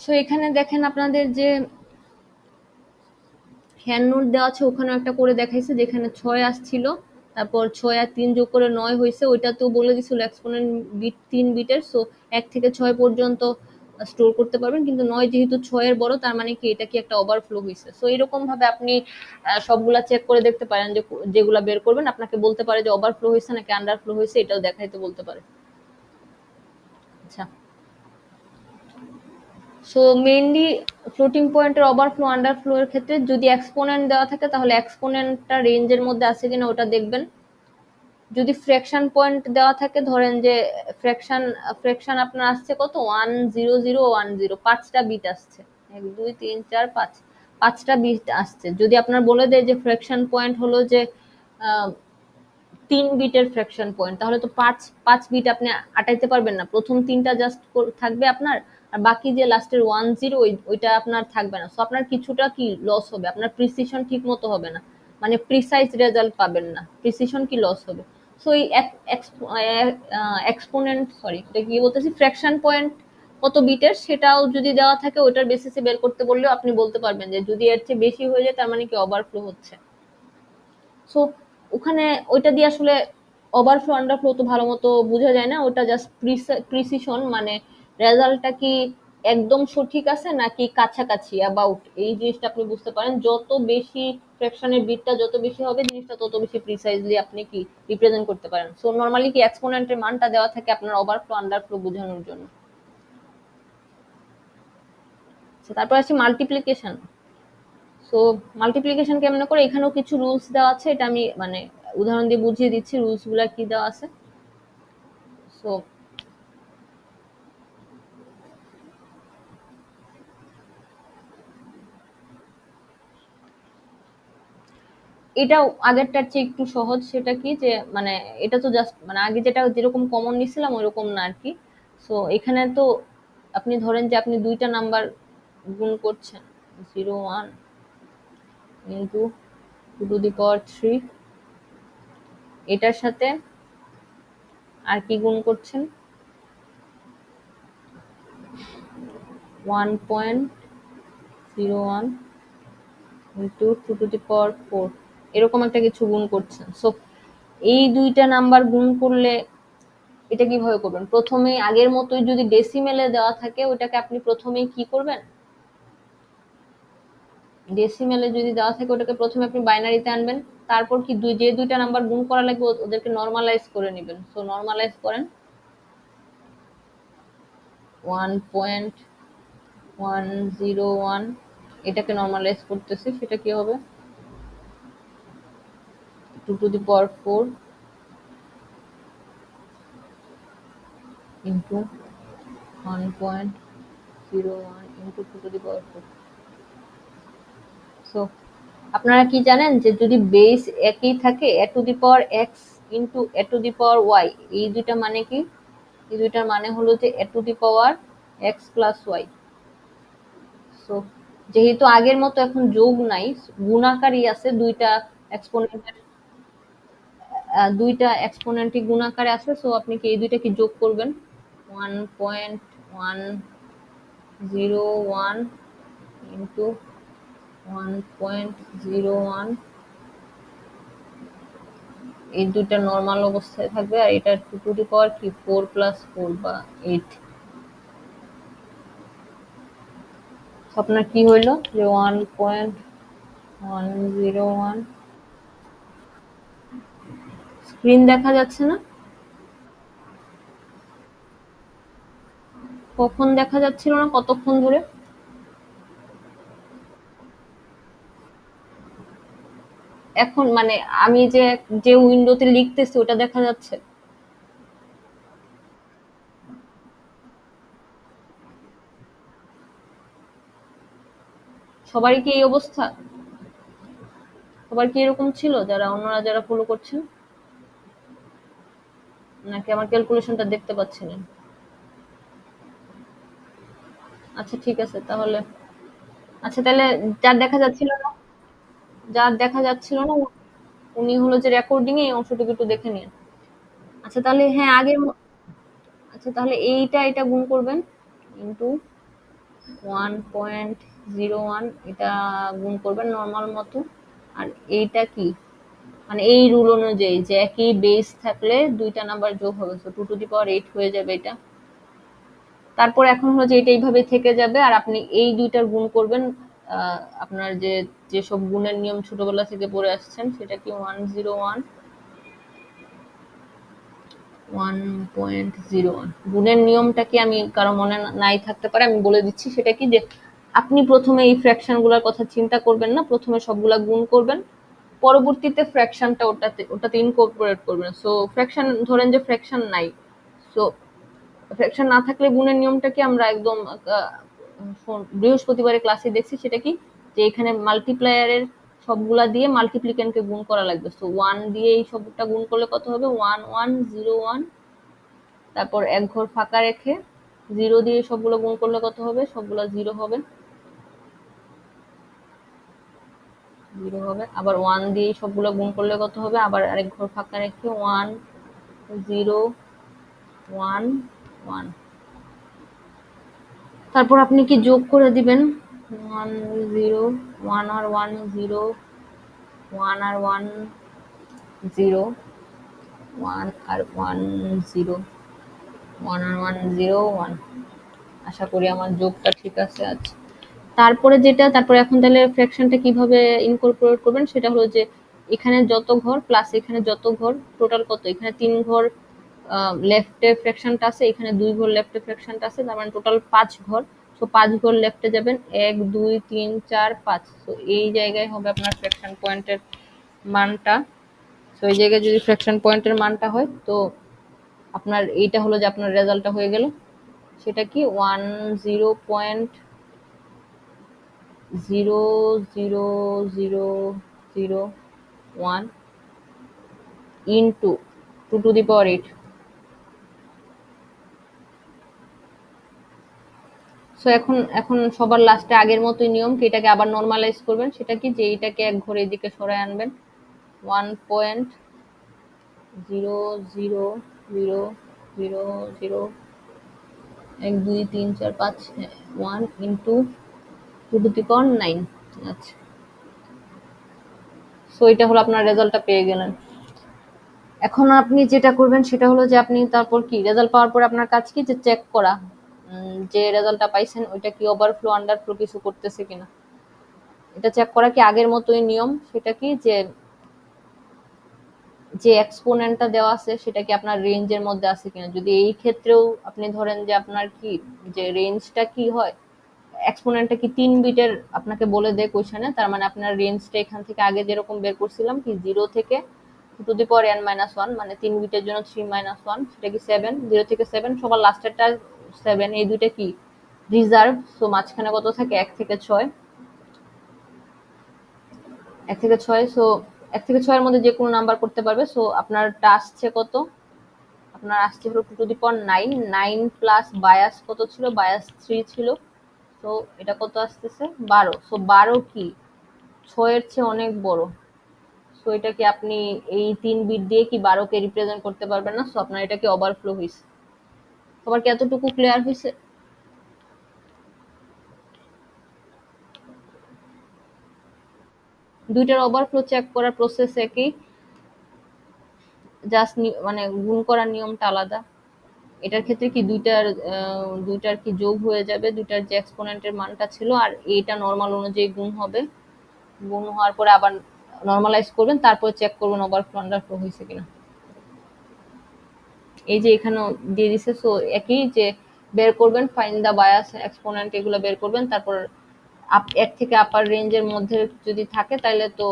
সো এখানে দেখেন আপনাদের যে হ্যান্ড নোট দেওয়া আছে ওখানে একটা করে দেখাইছে, যেখানে 6 আসছিল, তারপর 6 আর 3 যোগ করে 9 হয়েছে, ওইটা তো বলে দিছিল এক্সপোনেন্ট বিট 3 বিটের। সো 1 থেকে 6 পর্যন্ত স্টোর করতে পারবেন, কিন্তু 9 যেহেতু 6 এর বড়, তার মানে কি এটা কি একটা ওভারফ্লো হয়েছে। সো এরকম ভাবে আপনি সবগুলা চেক করে দেখতে পারেন, যে যেগুলা বের করবেন আপনাকে বলতে পারে যে ওভারফ্লো হয়েছে নাকি আন্ডারফ্লো হয়েছে, এটাও দেখাইতে বলতে পারে। আচ্ছা, সো মেইনলি ফ্লোটিং পয়েন্টের ওভারফ্লো আন্ডারফ্লো এর ক্ষেত্রে যদি এক্সপোনেন্ট দেওয়া থাকে তাহলে এক্সপোনেন্টটা রেঞ্জের মধ্যে আছে কিনা ওটা দেখবেন। যদি ফ্র্যাকশন পয়েন্ট দেওয়া থাকে, ধরেন যে ফ্র্যাকশন ফ্র্যাকশন আপনার আসছে কত 10010, 5টা বিট আসছে, 1 2 3 4 5, 5টা বিট আসছে। যদি আপনার বলে দেয় যে ফ্র্যাকশন পয়েন্ট হলো যে 3 বিটের ফ্র্যাকশন পয়েন্ট, তাহলে তো পাঁচ পাঁচ বিট আপনি আটাইতে পারবেন না, প্রথম তিনটা জাস্ট থাকবে আপনার, আর বাকি যে লাস্টের 10 ওইটা আপনার থাকবে না। সো আপনার কিছুটা কি লস হবে, আপনার প্রিসিশন ঠিক মতো হবে না, মানে প্রিসাইজ রেজাল্ট পাবেন না, প্রিসিশন কি লস হবে। সো এই এক্সপোনেন্ট, সরি এটা কি বলতেছি, ফ্র্যাকশন পয়েন্ট কত বিটের সেটাও যদি দেওয়া থাকে, ওইটার বেসিসে বের করতে বললেও আপনি বলতে পারবেন যে যদি এর চেয়ে বেশি হয়ে যায় তার মানে কি ওভারফ্লো হচ্ছে। সো ওখানে ওইটা দিয়ে আসলে ওভারফ্লো আন্ডারফ্লো তো ভালো মতো বোঝা যায় না, ওটা জাস্ট প্রিসিশন, মানে রেজাল্টটা কি একদম সঠিক আছে নাকি কাছাকাছি অ্যাবাউট, এই জিনিসটা আপনি বুঝতে পারেন। যত বেশি ফ্র্যাকশনের বিটটা যত বেশি হবে, জিনিসটা তত বেশি প্রিসাইজলি আপনি কি রিপ্রেজেন্ট করতে পারেন। সো নর্মালি কি এক্সপোনেন্টের মানটা দেওয়া থাকে আপনার ওভারফ্লো আন্ডারফ্লো বোঝানোর জন্য। তারপর আছে মাল্টিপ্লিকেশন। সো মাল্টিপ্লিকেশন কেমন করে, এখানেও কিছু রুলস দেওয়া আছে, এটা আমি মানে উদাহরণ দিয়ে বুঝিয়ে দিচ্ছি রুলস গুলা কি দেওয়া আছে। সো এটাও আগেরটার চেয়ে একটু সহজ। সেটা কি যে মানে এটা তো জাস্ট মানে আগে যেটা যেরকম কমন নিছিলাম ওইরকম না আর কি। সো এখানে তো আপনি ধরেন যে আপনি দুইটা নাম্বার গুণ করছেন, 01 ইন্টু 2 টু দি পাওয়ার 3, এটার সাথে আর কি গুণ করছেন, 1.01 ইন্টু 2 টু দি পাওয়ার 4, এরকম একটা কিছু গুণ করছেন। সো এই দুইটা নাম্বার গুণ করলে এটা কিভাবে করবেন, প্রথমে আগের মতোই যদি ডেসিমেলে দেওয়া থাকে ওটাকে আপনি প্রথমেই কি করবেন, ডেসিমেলে যদি দেওয়া থাকে ওটাকে প্রথমে আপনি বাইনারিতে আনবেন, তারপর কি যে দুইটা নাম্বার গুণ করা লাগবে ওদেরকে নর্মালাইজ করে নেবেন। সো নর্মালাইজ করেন, 1.101, এটাকে নর্মালাইজ করতেছি, সেটা কি হবে 2 to the power 4 into 1.01 into 2 to the power 4। So আপনারা কি জানেন যে যদি বেস একই থাকে, a to the power x into a to the power y, এই দুইটা মানে কি, এই দুইটার মানে হলো যে a to the power x plus y. So যেহেতু আগের মতো এখন যোগ নাই, গুণাকারই আছে, দুইটা এক্সপোনেন্টই গুণাকারে আছে। সো আপনি কি এই দুইটা কি যোগ করবেন, 1.101 ইন্টু 1.01, এই দুইটা নর্মাল অবস্থায় থাকবে, আর এটা 2 টু দি পাওয়ার কি 4+4 বা 8। আপনার কি হইলো যে 1.101, স্ক্রিন দেখা যাচ্ছে না, কখন দেখা যাচ্ছিল না, কতক্ষণ ধরে। এখন মানে আমি যে যে উইন্ডোতে লিখতেছি ওটা দেখা যাচ্ছে। সবারই কি এই অবস্থা, সবার কি এরকম ছিল যারা অন্যরা যারা ফলো করছেন, নাকি আমার ক্যালকুলেশনটা দেখতে পাচ্ছিলেন? আচ্ছা ঠিক আছে তাহলে, আচ্ছা তাহলে যার দেখা যাচ্ছিল না, যার দেখা যাচ্ছিল না উনি হলো যে রেকর্ডিং এ এই অংশটুকু একটু দেখে নিন। আচ্ছা তাহলে হ্যাঁ আচ্ছা তাহলে এইটা এটা গুণ করবেন ইন্টু 1.01, এটা গুণ করবেন নর্মাল মতো। আর এইটা কি, মানে এই রুল অনুযায়ী যে একই বেস থাকলে দুইটা নাম্বার যোগ হবে, তো 2 টু দি পাওয়ার 8 হয়ে যাবে এটা। তারপর এখন হলো যে এটা এইভাবে থেকে যাবে, আর আপনি এই দুইটার গুণ করবেন। আপনার যেসব গুণের নিয়ম ছোটবেলা থেকে পড়ে আসছেন, সেটা কি 101 1.01 গুণের নিয়মটা কি আমি কারো মনে নাই থাকতে পারে, আমি বলে দিচ্ছি। সেটা কি যে আপনি প্রথমে এই ফ্র্যাকশন গুলার কথা চিন্তা করবেন না, প্রথমে সবগুলা গুণ করবেন, পরবর্তীতে ফ্র্যাকশনটা ওটাতে ইনকর্পোরেট করবেন। সো ফ্র্যাকশন ধরেন যে ফ্র্যাকশন নাই, সো ফ্র্যাকশন না থাকলে গুণের নিয়মটা কি আমরা একদম বৃহস্পতিবারের ক্লাসে দেখছি, সেটা কি যে এখানে মাল্টিপ্লায়ারের সবগুলা দিয়ে মাল্টিপ্লিকেন্টকে গুণ করা লাগবে। সো 1 দিয়ে এই সবটা গুণ করলে কত হবে? 1101। তারপর এক ঘর ফাঁকা রেখে 0 দিয়ে সবগুলো গুণ করলে কত হবে? সবগুলো 0 হবে, 0 হবে। আবার 1 দিয়ে সবগুলো গুণ করলে কত হবে? আবার আরেক ঘর ফাঁকা রেখে 1 0 1 1। তারপর আপনি কি যোগ করে দিবেন 1 0 1 আর 1 0 1 আর 1 0 1 আর 1 0 1 আর 1 0 1। আশা করি আমার যোগটা ঠিক আছে। আচ্ছা, তারপরে এখন তাহলে ফ্র্যাকশনটা কিভাবে ইনকর্পোরেট করবেন, সেটা হলো যে এখানে যত ঘর প্লাস এখানে যত ঘর, টোটাল কত? এখানে 3 ঘর লেফটে ফ্র্যাকশনটা আছে, এখানে 2 ঘর লেফটে ফ্র্যাকশনটা আছে, তার মানে টোটাল 5 ঘর। সো 5 ঘর লেফটে যাবেন, 1 2 3 4 5। সো এই জায়গায় হবে আপনার ফ্র্যাকশন পয়েন্টের মানটা। সো এই জায়গায় যদি ফ্র্যাকশন পয়েন্টের মানটা হয়, তো আপনার এইটা হলো যে আপনার রেজাল্টটা হয়ে গেল। সেটা কি 10.00001 into 2 to the power 8। So এখন এখন সবার লাস্টে আগের মতোই নিয়ম কি, এটাকে আবার নর্মালাইজ করবেন। সেটা কি যে এইটাকে এক ঘরে এদিকে সরায় আনবেন। 1.00000 1 2 3 4 5 1 ইন্টু 2 to the power 9। আচ্ছা, সো এটা হলো আপনার রেজাল্টটা পেয়ে গেলেন। এখন আপনি যেটা করবেন সেটা হলো যে আপনি তারপর কি রেজাল্ট পাওয়ার পর আপনার কাজ কি যে চেক করা, যে রেজাল্টটা পাইছেন ওইটা কি ওভারফ্লো আন্ডারফ্লো কিছু করতেছে কিনা। এটা চেক করা কি আগের মতোই নিয়ম। সেটা কি যে এক্সপোনেন্টটা দেওয়া আছে সেটা কি আপনার রেঞ্জের মধ্যে আছে কিনা। যদি এই ক্ষেত্রেও আপনি ধরেন যে আপনার কি যে রেঞ্জটা কি হয়, এক্সপোনেন্টটা কি 3 বিটের আপনাকে বলে দেয় কোশ্চেনে, তার মানে আপনার রেঞ্জটা এখান থেকে আগে যেরকম বের করছিলাম কি 0 থেকে 2 to the power n-1, মানে 3 বিটের জন্য 3 - 1, সেটা কি 7। 0 থেকে 7, সবার লাস্টেরটা 7, এই দুইটা কি রিজার্ভ। সো মাঝখানে কত থাকে? 1 থেকে 6, 1 থেকে 6। সো 1 থেকে 6 এর মধ্যে যে কোনো নাম্বার করতে পারবে। সো আপনারটা আসছে কত? আপনার আসছে হলো 2 to the power 9। 9 plus bias কত ছিল? বায়াস 3 ছিল। তো এটা কত আসতেছে? 12। সো 12 কি 6 এর চেয়ে অনেক বড়। সো এটা কি আপনি এই 3 বিট দিয়ে কি 12 কে রিপ্রেজেন্ট করতে পারবেন না। সো আপনার এটা কি ওভারফ্লো হয়েছে। সবার কি এতটুকু ক্লিয়ার হয়েছে? দুইটার ওভারফ্লো চেক করার প্রসেস একই, জাস্ট মানে গুণ করার নিয়মটা আলাদা। এটার ক্ষেত্রে কি দুইটার কি যোগ হয়ে যাবে, দুইটার যে এক্সপোনেন্টের মানটা ছিল, আর এইটা নর্মাল অনুযায়ী গুণ হবে। গুণ হওয়ার পরে আবার নর্মালাইজ করবেন, তারপর চেক করবেন ওভারফ্লো আন্ডারফ্লো হয়েছে কিনা। এই যে এখানেও দিয়ে দিছে। সো একই যে বের করবেন ফাইন্ড দা বায়াস এক্সপোনেন্ট, এগুলো বের করবেন। তারপর এক থেকে আপার রেঞ্জের মধ্যে যদি থাকে তাহলে তো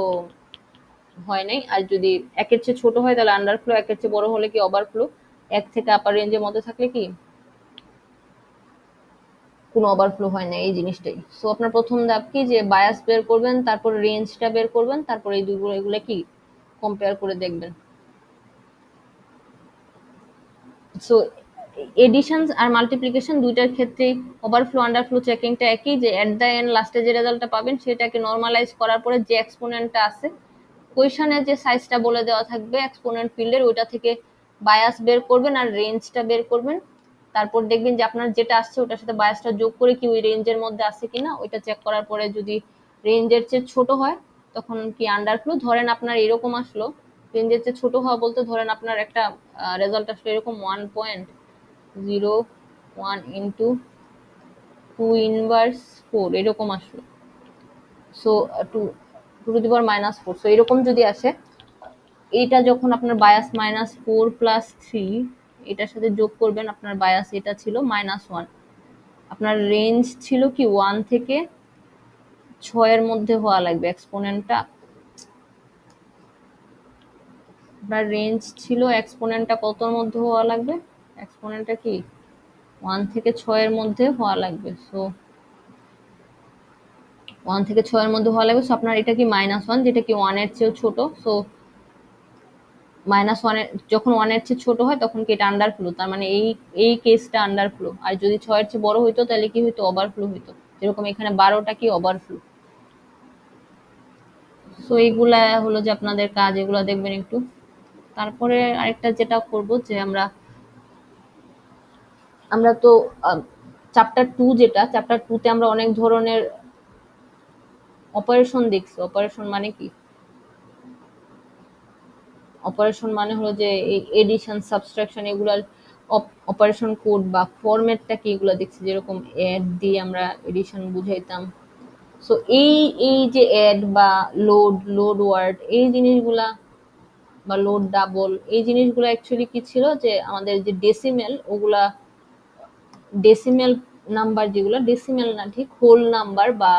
হয় নাই, আর যদি একের চেয়ে ছোট হয় তাহলে আন্ডারফ্লো, একের চেয়ে বড় হলে কি ওভারফ্লো। এক থেকে আপার রেঞ্জের মধ্যে থাকলে কি কোনো ওভারফ্লো হয় না, এই জিনিসটাই। সো আপনার প্রথম ধাপ কি যে বায়াস বের করবেন, তারপর রেঞ্জটা বের করবেন, তারপর এই দুইগুলো এগুলো কি কম্পেয়ার করে দেখবেন। সো এডিশন আর মাল্টিপ্লিকেশন দুইটার ক্ষেত্রেই ওভারফ্লো আন্ডারফ্লো চেকিংটা একই, যে এট দ্য এন্ড লাস্টে যে রেজাল্টটা পাবেন সেটাকে নর্মালাইজ করার পরে যে এক্সপোনেন্টটা আছে কোয়েশনে যে সাইজটা বলে দেওয়া থাকবে এক্সপোনেন্ট ফিল্ডের, ওইটা থেকে বায়াস বের করবেন আর রেঞ্জটা বের করবেন। তারপর দেখবেন যে আপনার যেটা আসছে ওটার সাথে বায়াসটা যোগ করে কি ওই রেঞ্জের মধ্যে আছে কিনা। ওইটা চেক করার পরে যদি রেঞ্জের চেয়ে ছোট হয় তখন কি আন্ডারফ্লো। ধরেন আপনার এরকম আসলো, রেঞ্জের চেয়ে ছোট হওয়া বলতে ধরেন আপনার একটা রেজাল্ট আসলো এরকম 1.001 1 ইন্টু 2 ইনভার্স 4 এরকম আসলো। So two two to the power -4, so এরকম যদি আসে, এটা যখন আপনার বায়াস -4 প্লাস 3 এটার সাথে যোগ করবেন, আপনার বায়াস এটা ছিল -1, আপনার রেঞ্জ ছিল কি 1 থেকে 6 এর মধ্যে হওয়া লাগবে এক্সপোনেন্টটা। আপনার রেঞ্জ ছিল এক্সপোনেন্টটা কতর মধ্যে হওয়া লাগবে, এক্সপোনেন্টটা কি 1 থেকে 6 এর মধ্যে হওয়া লাগবে। সো 1 থেকে 6 এর মধ্যে হওয়া লাগবে। সো আপনার এটা কি -1, যেটা কি 1 এর চেয়েও ছোট। সো -1 এর যখন 1 এর চেয়ে ছোট হয় তখন কি এটা আন্ডারফ্লো, তার মানে এই কেসটা আন্ডারফ্লো। আর যদি 6 এর চেয়ে বড় হইতো তাহলে কি হইতো, ওভারফ্লো হইতো। যেরকম এখানে 12টা কি ওভারফ্লো। সো এইগুলা হলো যে আপনাদের কাজ, এগুলা দেখবেন একটু। তারপরে আরেকটা যেটা করব যে আমরা তো চ্যাপ্টার 2, যেটা চ্যাপ্টার 2 তে আমরা অনেক ধরনের অপারেশন দেখছি। অপারেশন মানে কি, অপারেশন মানে হলো যে এই এডিশন সাবট্রাকশন এগুলার অপারেশন কোড বা ফরম্যাটটা কি এগুলো দেখছি, যেরকম অ্যাড দিয়ে আমরা এডিশন বুঝাইতাম। সো এই যে অ্যাড বা লোড ওয়ার্ড এই জিনিসগুলা, বা লোড ডাবল, এই জিনিসগুলো অ্যাকচুয়ালি কি ছিল যে আমাদের যে ডেসিমেল, ওগুলা ডেসিমেল নাম্বার, যেগুলো ডেসিমেল না ঠিক হোল নাম্বার, বা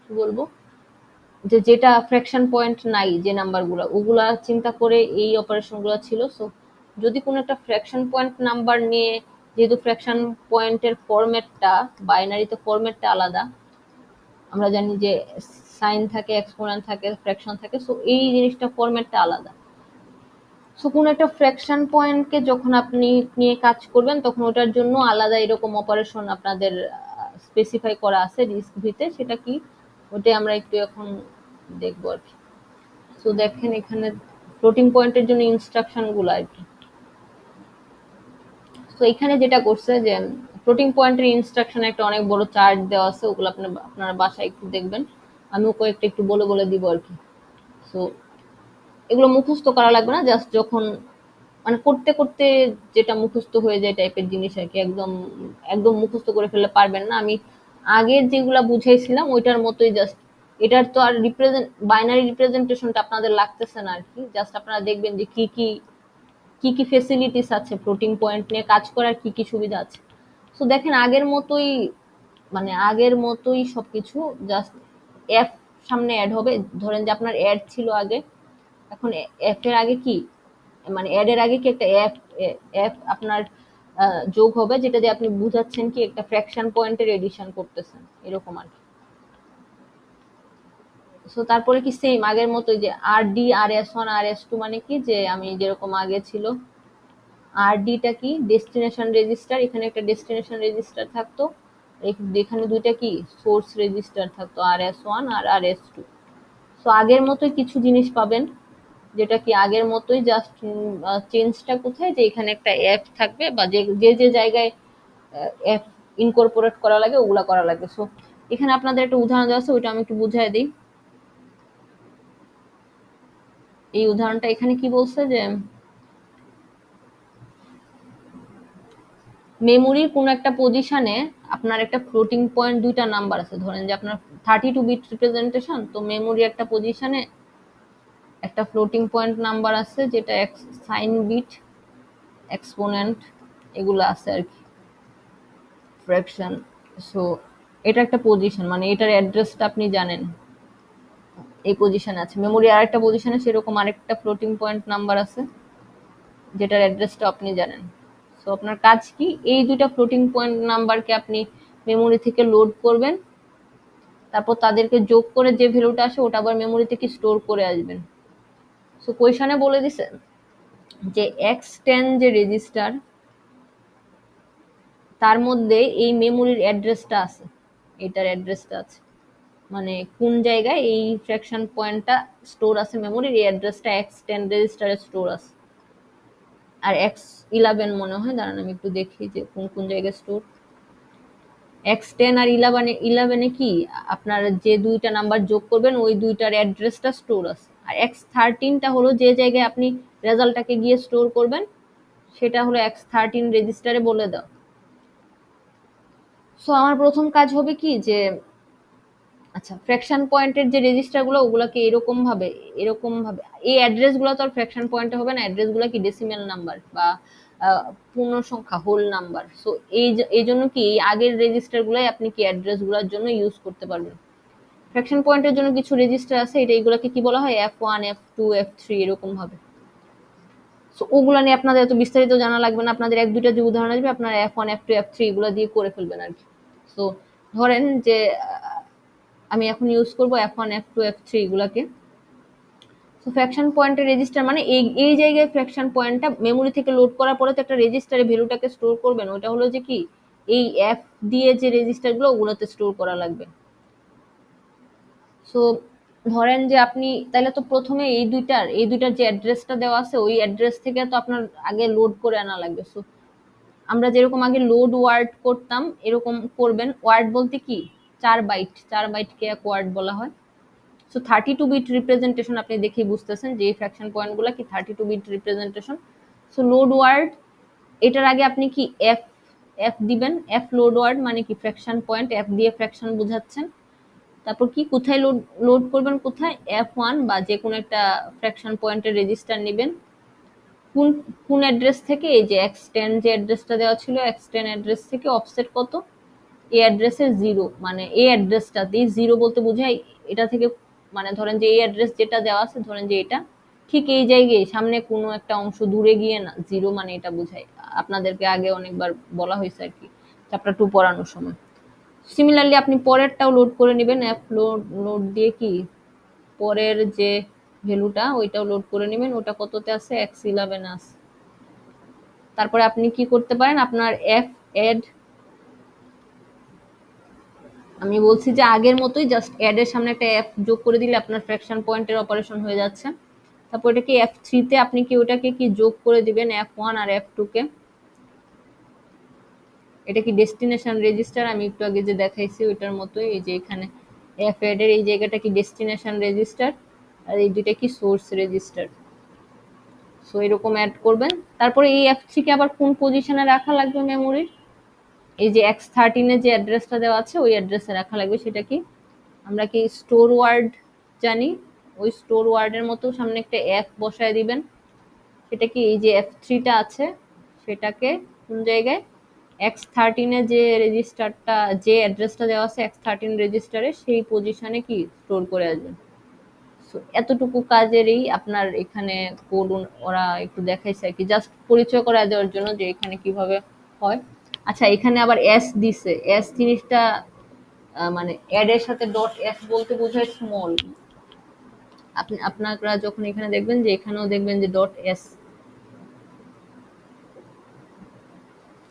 কি বলবো, যে যেটা ফ্র্যাকশন পয়েন্ট নাই যে নাম্বারগুলো, ওগুলা চিন্তা করে এই অপারেশনগুলো ছিল। সো যদি কোনো একটা ফ্র্যাকশন পয়েন্ট নাম্বার নিয়ে, যেহেতু ফ্র্যাকশন পয়েন্টের ফরম্যাটটা, বাইনারিতে ফরম্যাটটা আলাদা, আমরা জানি যে সাইন থাকে, এক্সপোনেন্ট থাকে, ফ্র্যাকশন থাকে। সো এই জিনিসটা ফরম্যাটটা আলাদা। সো কোনো একটা ফ্র্যাকশন পয়েন্টকে যখন আপনি নিয়ে কাজ করবেন, তখন ওটার জন্য আলাদা এরকম অপারেশন আপনাদের স্পেসিফাই করা আছে রিস্ক ভিতে। সেটা কি, ওটাই আমরা একটু এখন দেখবো আর কি। সো দেখেন এখানে ফ্লোটিং পয়েন্টের জন্য ইনস্ট্রাকশন গুলো আর কি। তো এখানে যেটা করছে যে ফ্লোটিং পয়েন্টের ইনস্ট্রাকশন একটা অনেক বড় চার্ট দেওয়া আছে, ওগুলো আপনারা বাসায় একটু দেখবেন, আমিও কয়েকটা একটু বলে বলে দিব আর কি। সো এগুলো মুখস্থ করা লাগবে না, জাস্ট যখন মানে করতে করতে যেটা মুখস্থ হয়ে যায় টাইপের জিনিস আর কি। একদম একদম মুখস্থ করে ফেললে পারবেন না। আমি আগের যেগুলা বুঝাইছিলাম ওইটার মতোই, জাস্ট এটার তো আর বাইনারি রিপ্রেজেন্টেশনটা আপনাদের লাগতেছে না আর কি। জাস্ট আপনারা দেখবেন যে কি কি কি কি ফেসিলিটিস আছে ফ্লোটিং পয়েন্ট নিয়ে কাজ করার, কি কি সুবিধা আছে। সো দেখেন আগের মতোই, মানে আগের মতোই সবকিছু, জাস্ট এফ সামনে অ্যাড হবে। ধরেন যে আপনার অ্যাড ছিল আগে, এখন এফ এর আগে কি, মানে অ্যাড এর আগে কি একটা এফ, এফ আপনার যোগ হবে, যেটা দিয়ে আপনি বুঝাচ্ছেন কি একটা ফ্র্যাকশন পয়েন্টের এডিশন করতেছেন, এরকম আর কি। সো তারপরে কি সেম আগের মতো যে আর ডি, আর এস ওয়ান, আর এস টু, মানে কি যে আমি যেরকম আগে ছিল, আর ডিটা কি ডেস্টিনেশন রেজিস্টার, এখানে একটা ডেস্টিনেশন রেজিস্টার থাকতো, এখানে দুইটা কি সোর্স রেজিস্টার থাকতো, আর এস ওয়ান আর আর এস টু। সো আগের মতোই কিছু জিনিস পাবেন, যেটা কি আগের মতোই, জাস্ট চেঞ্জটা কোথায়, যে এখানে একটা অ্যাপ থাকবে, বা যে যে যে জায়গায় অ্যাপ ইনকর্পোরেট করা লাগে ওগুলা করা লাগবে। সো এখানে আপনাদের একটা উদাহরণ দেওয়া আছে, ওইটা আমি একটু বুঝাই দিই। এই উদাহরণটা এখানে কি বলছে যে মেমোরির কোন একটা পজিশনে আপনার একটা ফ্লোটিং পয়েন্ট দুইটা নাম্বার আছে। ধরেন যে আপনার 32 বিট রিপ্রেজেন্টেশন, তো মেমোরি একটা পজিশনে একটা ফ্লোটিং পয়েন্ট নাম্বার আছে, যেটা সাইন বিট, এক্সপোনেন্ট এগুলো আছে আর কি, ফ্র্যাকশন। সো এটা একটা পজিশন, মানে এটার অ্যাড্রেসটা আপনি জানেন, এই পজিশনে আছে। মেমোরি আরেকটা পজিশনে সেরকম আরেকটা ফ্লোটিং পয়েন্ট নাম্বার আছে, যেটার অ্যাড্রেসটা আপনি জানেন। সো আপনার কাজ কি, এই দুইটা ফ্লোটিং পয়েন্ট নাম্বারকে আপনি মেমোরি থেকে লোড করবেন, তারপর তাদেরকে যোগ করে যে ভ্যালুটা আসে ওটা আবার মেমোরি থেকে স্টোর করে আসবেন। সো কোয়েশনে বলে দিছে যে x10 যে রেজিস্টার, তার মধ্যে এই মেমোরির অ্যাড্রেসটা আছে, এটার অ্যাড্রেসটা আছে, মানে কোন জায়গায় এই ফ্র্যাকশন পয়েন্টটা স্টোর আছে মেমোরির, এই অ্যাড্রেসটা x10 রেজিস্টারে স্টোর আছে। আর x11 মনে হয়, দাঁড়ান আমি একটু দেখি যে কোন কোন জায়গায় স্টোর। x10 আর 11 কি আপনার যে দুইটা নাম্বার যোগ করবেন ওই দুইটার অ্যাড্রেসটা স্টোর আছে। আর x13টা হলো যে জায়গায় আপনি রেজাল্টটাকে গিয়ে স্টোর করবেন, সেটা হলো x13 রেজিস্টারে বলে দাও। সো আমার প্রথম কাজ হবে কি যে আচ্ছা ফ্র্যাকশন পয়েন্টের যে রেজিস্টারগুলো ওগুলোকে এরকম ভাবে এই অ্যাড্রেসগুলো তো আর ফ্র্যাকশন পয়েন্টে হবে না, অ্যাড্রেসগুলো কি ডেসিমেল নাম্বার বা পূর্ণ সংখ্যা হোল নাম্বার। সো এই জন্য কি এই আগের রেজিস্টারগুলাই আপনি কি অ্যাড্রেসগুলোর জন্য ইউজ করতে পারবেন। ফ্র্যাকশন পয়েন্টের জন্য কিছু রেজিস্টার আছে, এগুলোকে কি বলা হয় F1 F2 F3 এরকম ভাবে। সো ওগুলো নিয়ে আপনাদের এত বিস্তারিত জানা লাগবে না, আপনাদের এক দুইটা যে উদাহরণ আসবে আপনারা F1 F2 F3 এগুলো দিয়ে করে ফেলবেন আর কি। সো ধরেন যে আমি এখন ইউজ করবো F1 F2 F3 এগুলাকে। সো ফ্র্যাকশন পয়েন্টের রেজিস্টার মানে এই জায়গায় ফ্র্যাকশন পয়েন্টটা মেমোরি থেকে লোড করার পরে তো একটা রেজিস্টারে ভ্যালুটাকে স্টোর করবেন, ওটা হলো যে কি এই এফ দিয়ে যে রেজিস্টারগুলো ওগুলোতে স্টোর করা লাগবে। সো ধরেন যে আপনি তাহলে তো প্রথমে এই দুইটার যে অ্যাড্রেসটা দেওয়া আছে ওই অ্যাড্রেস থেকে তো আপনার আগে লোড করে আনা লাগবে। সো আমরা যেরকম আগে লোড ওয়ার্ড করতাম এরকম করবেন। ওয়ার্ড বলতে কি 4 বাইটকে এক ওয়ার্ড বলা হয়। সো 32 বিট রিপ্রেজেন্টেশন আপনি দেখেই বুঝতেছেন যে এই ফ্র্যাকশন পয়েন্টগুলো কি 32 bit representation. So load word এটার আগে আপনি কি এফ এফ দিবেন। এফ লোড ওয়ার্ড মানে কি ফ্র্যাকশন পয়েন্ট, এফ দিয়ে ফ্র্যাকশন বোঝাচ্ছেন। তারপর কি কোথায় লোড লোড করবেন, কোথায় F1 বা যে কোনো একটা ফ্র্যাকশন পয়েন্টের রেজিস্টার নেবেন। কোন কোন অ্যাড্রেস থেকে, এই যে x10 যে অ্যাড্রেসটা দেওয়া ছিল x10 অ্যাড্রেস থেকে অফসেট কত, এই অ্যাড্রেসের 0 মানে এই অ্যাড্রেসটাতেই 0 বলতে বোঝায় এটা থেকে, মানে ধরেন যে এই অ্যাড্রেস যেটা দেওয়া আছে ধরেন যে এটা ঠিক এই জায়গায় সামনে কোনো একটা অংশ দূরে গিয়ে না 0 মানে এটা বোঝায়। আপনাদেরকে আগে অনেকবার বলা হয়েছে আর কি চ্যাপ্টার 2 পড়ানোর সময়। সিমিলারলি আপনি পরেরটাও লোড করে নেবেন। অ্যাপ লোড লোড দিয়ে কি পরের যে ভ্যালুটা ওইটাও লোড করে নেবেন, ওটা কততে আছে x11 আছে। তারপরে আপনি কি করতে পারেন, আপনার এফ এড আমি বলছি যে আগের মতোই জাস্ট অ্যাড এর সামনে একটা এফ যোগ করে দিলে আপনার ফ্র্যাকশন পয়েন্টের অপারেশন হয়ে যাচ্ছে। তারপর এটাকে F3 তে আপনি কি ওটাকে কি যোগ করে দিবেন F1 আর F2 কে। এটা কি ডেস্টিনেশন রেজিস্টার, আমি একটু আগে যে দেখাইছি ওইটার মতোই, এই যে এখানে এফ এড এর এই জায়গাটা কি ডেস্টিনেশন রেজিস্টার আর এই দুইটা কি সোর্স রেজিস্টার। সো এরকম অ্যাড করবেন। তারপরে এই F3 কে আবার কোন পজিশনে রাখা লাগবে মেমোরির, এই যে x13 এর যে অ্যাড্রেসটা দেওয়া আছে ওই অ্যাড্রেসে রাখা লাগবে। সেটা কি আমরা কি স্টোর ওয়ার্ড জানি, ওই স্টোর ওয়ার্ডের মতো সামনে একটা এফ বসায় দিবেন। সেটা কি এই যে F3টা আছে সেটাকে কোন জায়গায় x13 এ যে রেজিস্টারটা যে অ্যাড্রেসটা দেওয়া আছে x13 রেজিস্টারে সেই পজিশনে কি স্টোর করে আসবেন। সো এতটুকু কাজেরই আপনার এখানে কোড ওরা একটু দেখাইছে আর কি, জাস্ট পরিচয় করা দেওয়ার জন্য যে এখানে কিভাবে হয়। আচ্ছা এখানে আবার এস দিছে, এস জিনিসটা মানে অ্যাড এর সাথে ডট এস বলতে বোঝায় স্মল। আপনারা যখন এখানে দেখবেন যে এখানেও দেখবেন যে ডট এস,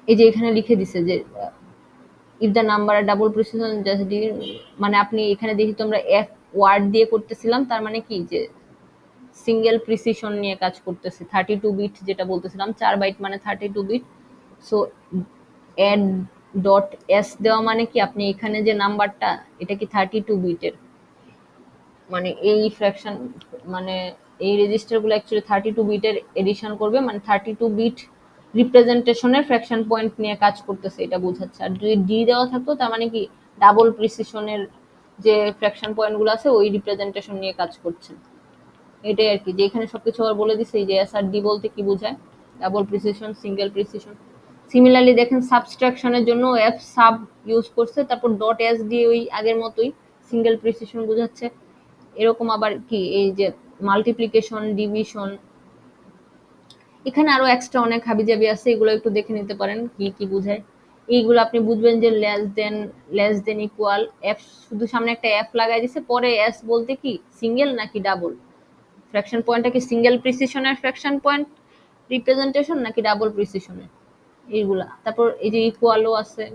এই যে এখানে লিখে দিছে যে if the number double precision just D, মানে আপনি এখানে দেখি তোমরা এফ ওয়ার্ড দিয়ে করতেছিলাম, তার মানে কি যে সিঙ্গেল প্রিসিশন নিয়ে কাজ করতেছে। 32 বিট যেটা বলতেছিলাম 4 বাইট মানে 32 bit. So add dot S দেওয়া মানে কি আপনি এখানে যে নাম্বারটা এটা কি 32 বিটের, মানে এই ফ্র্যাকশন মানে এই রেজিস্টারগুলো অ্যাকচুয়ালি 32 বিটের এডিশন করবে, মানে 32 বিট রিপ্রেজেন্টেশনের ফ্র্যাকশন পয়েন্ট নিয়ে কাজ করতেছে এটা বোঝাচ্ছে। আর যদি ডি দেওয়া থাকতো তার মানে কি ডাবল প্রিসিশনের যে ফ্র্যাকশন পয়েন্টগুলো আছে ওই রিপ্রেজেন্টেশন নিয়ে কাজ করছে। এটাই আর কি, যে এখানে সবকিছু আবার বলে দিছে এই যে এস আর ডি বলতে কি বোঝায়, double precision, single precision. Similarly দেখেন সাবস্ট্রাকশনের জন্য এফ সাব ইউজ করছে, তারপর ডট এস দিয়ে ওই আগের মতোই সিঙ্গেল প্রিসিশন বোঝাচ্ছে। এরকম আবার কি এই যে মাল্টিপ্লিকেশন, ডিভিশন, এখানে আরো এক্সট্রা অনেক হাবিজাবি আছে, এগুলো একটু দেখে নিতে পারেন কি কি বোঝায়। এইগুলো আপনি বুঝবেন যে লেস দেন ইকুয়াল এফ, শুধু সামনে একটা এফ লাগাই দিছে, পরে এস বলতে কি সিঙ্গেল নাকি ডাবল, ফ্র্যাকশন পয়েন্টটা কি সিঙ্গেল প্রিসিশনের ফ্র্যাকশন পয়েন্ট রিপ্রেজেন্টেশন নাকি ডাবল প্রিসিশনের, এইগুলা। তারপর এই যে ইকুয়ালও আছে।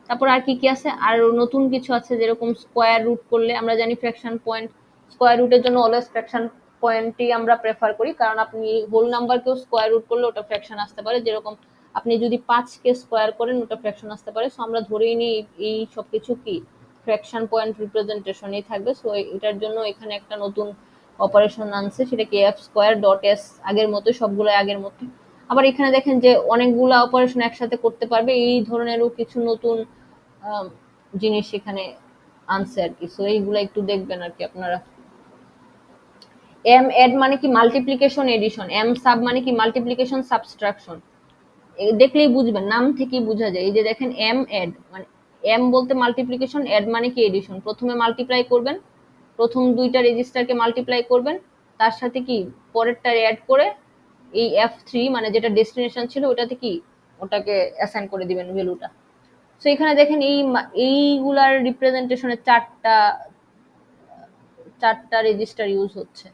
তারপর আর কি কি আছে, আর নতুন কিছু আছে যেরকম স্কোয়ার রুট করলে আমরা জানি ফ্র্যাকশন পয়েন্ট, স্কোয়ার রুটের জন্য অলওয়েজ ফ্র্যাকশন পয়েন্টই আমরা প্রেফার করি, কারণ আপনি হোল নাম্বারকেও স্কোয়ার রুট করলে ওটা ফ্র্যাকশন আসতে পারে। যেরকম আপনি যদি 5 কে স্কোয়ার করেন ওটা ফ্র্যাকশন আসতে পারে। সো আমরা ধরেই নিই এই সব কিছু কি ফ্র্যাকশন পয়েন্ট রিপ্রেজেন্টেশনই থাকবে। সো এটার জন্য এখানে একটা নতুন অপারেশন আনছে, সেটা কি এফ স্কোয়ার ডট এস, আগের মতো সবগুলো আগের মতো। আবার এখানে দেখেন যে অনেকগুলো অপারেশন একসাথে করতে পারবে, এই ধরনেরও কিছু নতুন আম, জিনিস এখানে আনছে আর কি। সো এইগুলা একটু দেখবেন আর কি আপনারা। এম এড মানে কি মাল্টিপ্লিকেশন এডিশন, এম সাব মানে কি মাল্টিপ্লিকেশন সাবট্রাকশন। দেখলেই বুঝবেন, নাম থেকেই বোঝা যায়। এই যে দেখেন এম এড মানে এম বলতে মাল্টিপ্লিকেশন, এড মানে কি এডিশন। প্রথমে মাল্টিপ্লাই করবেন, প্রথম দুইটা রেজিস্টারকে মাল্টিপ্লাই করবেন, তার সাথে কি পরেরটা অ্যাড করে এই F3 মানে যেটা ডেস্টিনেশন ছিল ওটাতে কি ওটাকে অ্যাসাইন করে দিবেন ভ্যালুটা। সো এখানে দেখেন এইগুলার রিপ্রেজেন্টেশনে চারটা রেজিস্টার ইউজ হচ্ছে,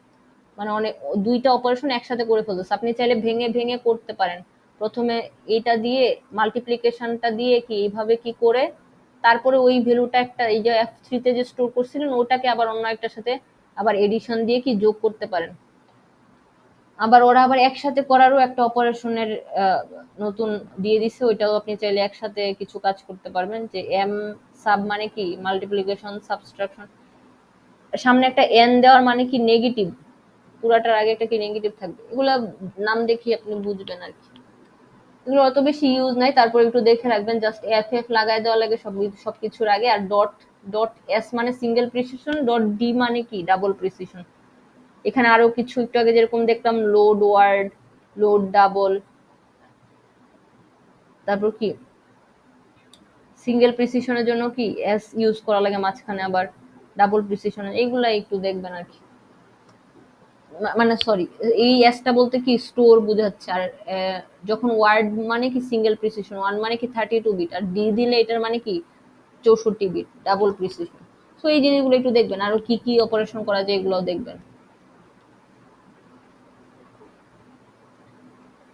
মানে অনেক দুইটা অপারেশন একসাথে করে ফেলতেছে। আপনি চাইলে ভেঙে ভেঙে করতে পারেন, প্রথমে এইটা দিয়ে মাল্টিপ্লিকেশনটা দিয়ে কি এইভাবে কি করে তারপরে ওই ভ্যালুটা একটা এই যে F3 তে যে স্টোর করছিলেন ওটাকে আবার অন্য একটার সাথে আবার এডিশন দিয়ে কি যোগ করতে পারেন। আবার ওরা আবার একসাথে করারও একটা অপারেশনের নতুন দিয়ে দিছে, ওইটাও আপনি চাইলে একসাথে কিছু কাজ করতে পারবেন। যে এম সাব মানে কি মাল্টিপ্লিকেশন সাবট্রাকশন, সামনে একটা এন দেওয়ার মানে কি নেগেটিভ, পুরাটার আগে একটা কি নেগেটিভ থাকবে। এগুলা নাম দেখি আপনি বুঝবেন আর কি। এগুলো অত বেশি ইউজ নাই, তারপর একটু দেখে রাখবেন। জাস্ট এফ এফ লাগাই দেওয়া লাগে সবকিছুর আগে। আর ডট ডট এস মানে সিঙ্গেল প্রিসিশন, ডট ডি মানে কি ডাবল প্রিসিশন। এখানে আরো কিছু একটু আগে যেরকম দেখলাম লোড ওয়ার্ড, লোড ডাবল, তারপর কি সিঙ্গেল প্রিসিশনের জন্য কি এস ইউজ করা লাগে মাঝখানে, আবার ডাবল প্রিসিশনের এইগুলা একটু দেখবেন আর কি। মানে সরি, এই এসটা বলতে কি স্টোর বোঝাচ্ছে। আর যখন ওয়ার্ড মানে কি সিঙ্গেল প্রিসিশন, ওয়ান মানে কি 32 বিট, আর ডি দিলে এটার মানে কি 64 বিট ডাবল প্রিসিশন। সো এই জিনিসগুলো একটু দেখবেন, আরো কি কি অপারেশন করা যায় এগুলো দেখবেন।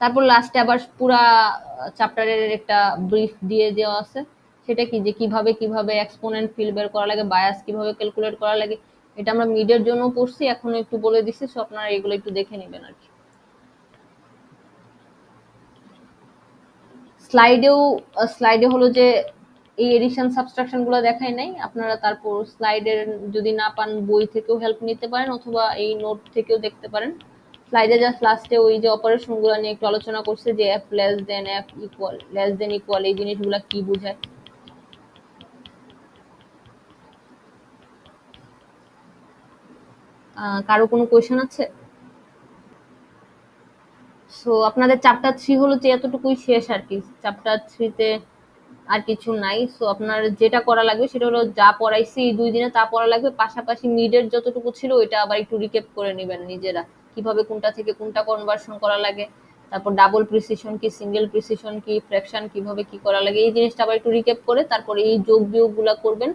তারপর লাস্টে আবার পুরা চ্যাপ্টারের একটা ব্রিফ দিয়ে দেওয়া আছে, সেটা কি যে কিভাবে কিভাবে এক্সপোনেন্ট ফিল বের করা লাগে, বায়াস কিভাবে ক্যালকুলেট করা লাগে। এটা আমরা মিডের জন্য পড়ছি, এখন একটু বলে দিচ্ছি। সো আপনারা এগুলো একটু দেখে নেবেন আর কি। স্লাইডেও স্লাইডে হলো যে এই এডিশন সাবট্রাকশন গুলো দেখায় নাই আপনারা, তারপর স্লাইডের যদি না পান বই থেকেও হেল্প নিতে পারেন অথবা এই নোট থেকেও দেখতে পারেন। স্লাইডে জাস্ট লাস্টে ওই যে অপারেশন গুলো নিয়ে একটু আলোচনা করছে, যে F less than, F equal, less than equal, এই জিনিসগুলো কি বোঝায়। কারো কোনো কোয়েশন আছে? সো আপনাদের চ্যাপ্টার 3 হলো যে এতটুকুই শেষ আর কি। চ্যাপ্টার 3 তে আর কিছু নাই। সো আপনার যেটা করা লাগবে সেটা হলো যা পড়াইছি এই 2 দিনে তা পড়া লাগবে, পাশাপাশি মিডের যতটুকু ছিল ওইটা আবার একটু রিক্যাপ করে নেবেন নিজেরা, কিভাবে কোনটা থেকে কোনটা কনভার্সন করা লাগে, তারপর ডাবল প্রিসিশন কি, সিঙ্গেল প্রিসিশন কি, ফ্র্যাকশন কিভাবে কি করা লাগে, এই জিনিসটা আবার একটু রিক্যাপ করে তারপরে এই যোগ বিয়োগ গুলা করবেন,